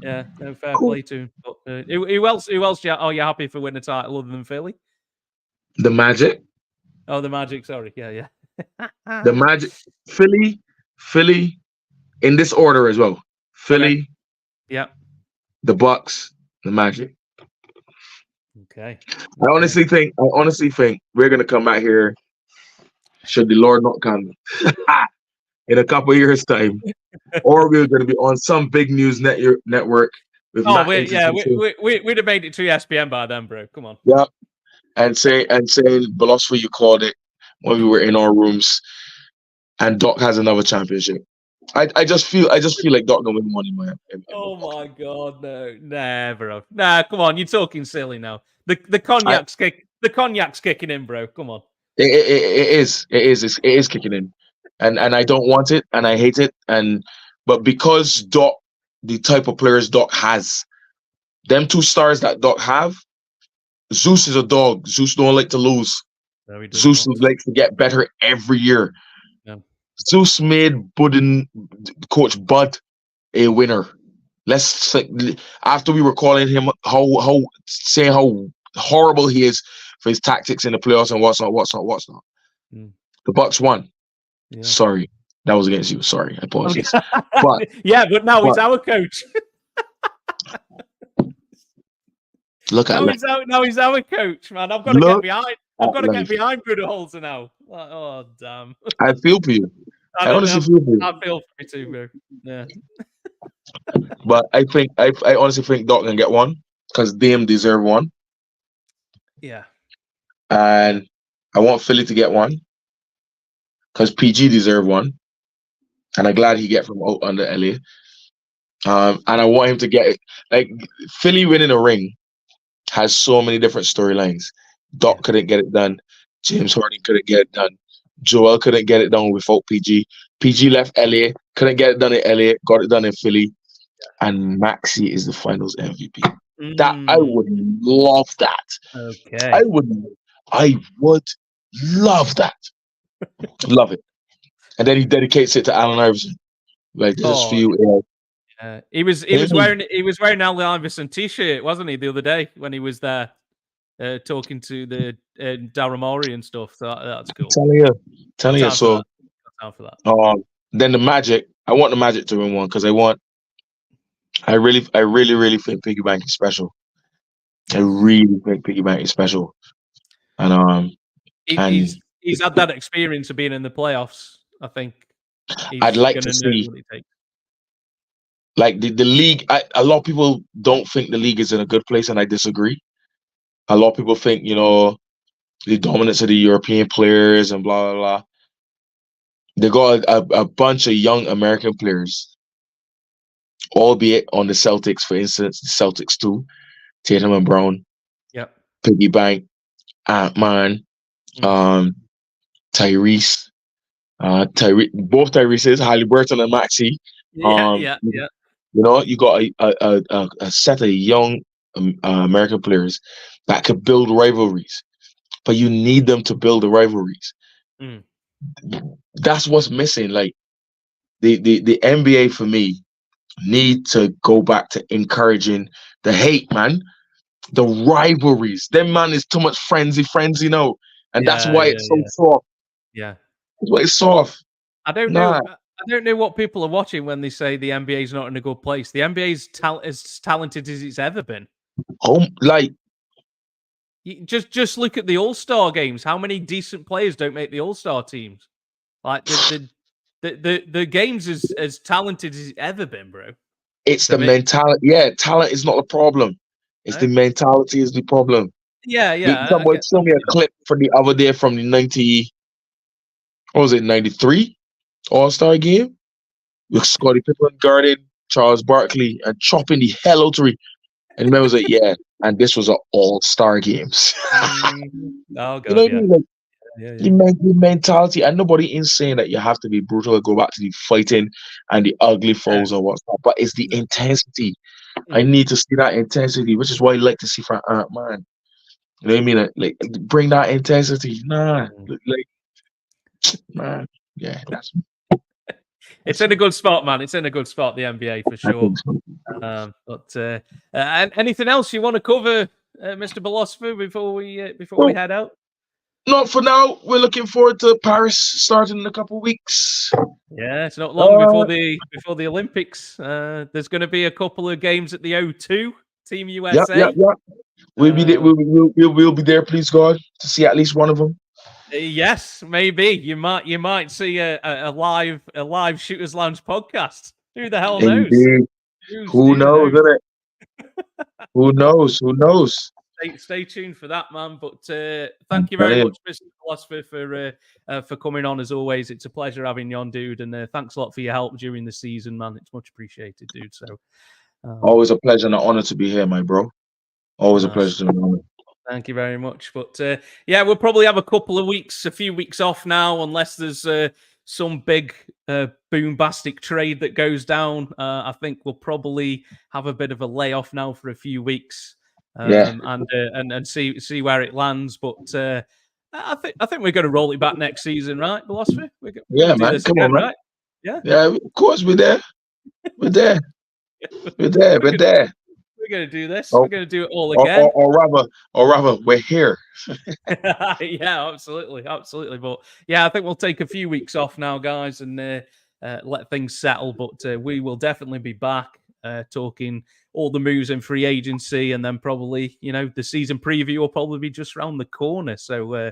Yeah, no, fair play to him. But, who else? Are you happy for winning a title other than Philly? The Magic. Oh, the Magic. Sorry. Yeah. The Magic. Philly. In this order as well. Philly. Okay. Yeah. The Bucks. The Magic. Okay. I honestly think we're gonna come back here. Should the Lord not come in a couple of years' time, or we're gonna be on some big news network. With we'd have made it to ESPN by then, bro. Come on. Yeah, and saying philosophy you called it when we were in our rooms, and Doc has another championship. I just feel like Doc gonna win one in my. Oh my God, no, never. Nah, come on, you're talking silly now. The cognac's kicking in, bro. Come on. It is kicking in, and I don't want it, and I hate it, but because Doc, the type of players Doc has, them 2 stars that Doc have, Zeus is a dog. Zeus don't like to lose. No, Zeus likes to get better every year. Yeah. Zeus made Coach Bud a winner. Let's after we were calling him saying how horrible he is for his tactics in the playoffs and what's not. Mm. The Bucks won. Yeah. Sorry, that was against you. Sorry, I apologize. But he's our coach. Look at now he's our coach, man. I've got to get behind. I've got to get behind Budenholzer now. Like, oh damn! I feel for you. I honestly feel for you. I feel for you too, bro. Yeah. But I honestly think Doc can get one because Dame deserve one. Yeah. And I want Philly to get one because PG deserve one, and I'm glad he get from out under LA. And I want him to get it. Like Philly winning a ring has so many different storylines. Doc couldn't get it done. James Harden couldn't get it done. Joel couldn't get it done without PG. PG left LA, couldn't get it done in LA, got it done in Philly. And Maxey is the finals MVP. That I would love that. Okay. I would love that. Love it. And then he dedicates it to Allen Iverson. Like this is for you. He was wearing Allen Iverson t-shirt, wasn't he, the other day when he was there talking to the Daryl Morey and stuff. So that's cool. Telling you. So for that. Then the Magic. I want the Magic to win one because I really think Piggy Bank is special. I really think Piggy Bank is special. And he's had that experience of being in the playoffs. I think I'd like to see. Like the league, a lot of people don't think the league is in a good place, and I disagree. A lot of people think, the dominance of the European players and blah, blah, blah. They got a bunch of young American players, albeit on the Celtics, for instance, the Celtics too, Tatum and Brown, Piggy Bank, Ant-Man, Tyrese, both Tyrese's, Haliburton and Maxey. You got a set of young American players that could build rivalries, but you need them to build the rivalries. That's what's missing. Like the NBA for me need to go back to encouraging the hate, man, the rivalries. Them man is too much frenzy, and that's why it's so soft. Yeah, that's why it's soft. I don't know. don't know what people are watching when they say the NBA is not in a good place. The NBA is as talented as it's ever been. Like, just look at the All-Star games. How many decent players don't make the All-Star teams? Like the games is as talented as it's ever been, bro. it's the mentality. Yeah, talent is not the problem. It's the mentality is the problem. Yeah. Somebody showed me a clip from the other day from the 93 All-Star game with Scottie Pippen guarding Charles Barkley and chopping the hell out of him. And the man was like, yeah, and this was an All-Star games. Oh, God, you know what I mean? Like, the mentality, and nobody is saying that you have to be brutal and go back to the fighting and the ugly fouls or whatnot, but it's the intensity. I need to see that intensity, which is why I like to see from man. You know what I mean? Like bring that intensity. Nah, like, man, yeah, it's in a good spot, man. It's in a good spot, the NBA for sure. But anything else you want to cover, Mr. Philosopher, before we head out? Not for now. We're looking forward to Paris starting in a couple of weeks. Yeah, it's not long before the Olympics. There's going to be a couple of games at the O2, Team USA. Yeah. We'll be there. We'll be there, please God, to see at least one of them. Yes, maybe you might see a live Shooters Lounge podcast. Who the hell knows? Who knows? Who knows? Stay tuned for that, man. But thank you very much, Mr. Philosopher, for coming on. As always, it's a pleasure having you on, dude. And thanks a lot for your help during the season, man. It's much appreciated, dude. So always a pleasure and an honor to be here, my bro. Always a pleasure to be here. Thank you very much. But yeah, we'll probably have a few weeks off now, unless there's some big boombastic trade that goes down. I think we'll probably have a bit of a layoff now for a few weeks. And see where it lands. But I think we're going to roll it back next season, right, Philosopher? Man. Come on, man. Right? Yeah, of course we're there. We're there. We're there. We're going to do this. We're going to do it all again. Or rather, we're here. Yeah, absolutely. But yeah, I think we'll take a few weeks off now, guys, and let things settle. But we will definitely be back talking all the moves in free agency, and then probably, the season preview will probably be just around the corner. So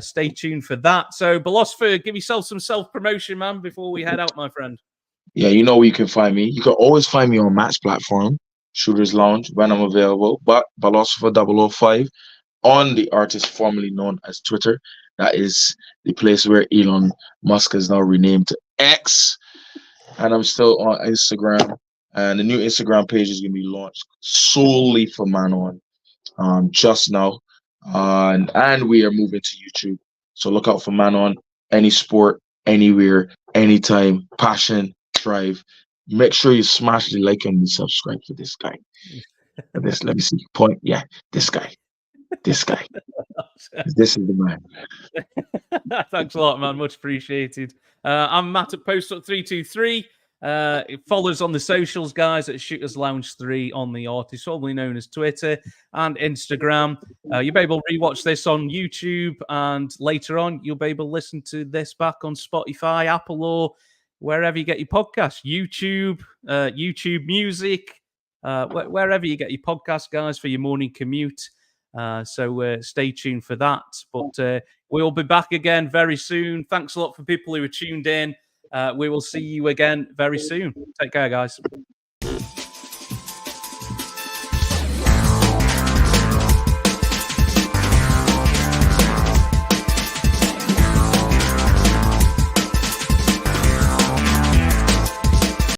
stay tuned for that. So, Philosopher, give yourself some self-promotion, man, before we head out, my friend. Yeah, you know where you can find me. You can always find me on Matt's platform, Shooters Lounge, when I'm available, but Philosopher 005 on the artist formerly known as Twitter. That is the place where Elon Musk is now renamed to X. And I'm still on Instagram. And the new Instagram page is going to be launched solely for Manon just now. And we are moving to YouTube. So look out for Manon. Any sport, anywhere, anytime, passion, drive. Make sure you smash the like and subscribe to this guy. Let me see. Point. Yeah, this guy. This is the man. Thanks a lot, man. Much appreciated. I'm Matt at Post323. Follow us on the socials, guys, at Shooters Lounge 3 on the artist formerly known as Twitter and Instagram. You'll be able to rewatch this on YouTube, and later on you'll be able to listen to this back on Spotify, Apple, or wherever you get your podcasts. YouTube Music, wherever you get your podcasts, guys, for your morning commute. So stay tuned for that. But we'll be back again very soon. Thanks a lot for people who are tuned in. We will see you again very soon. Take care, guys.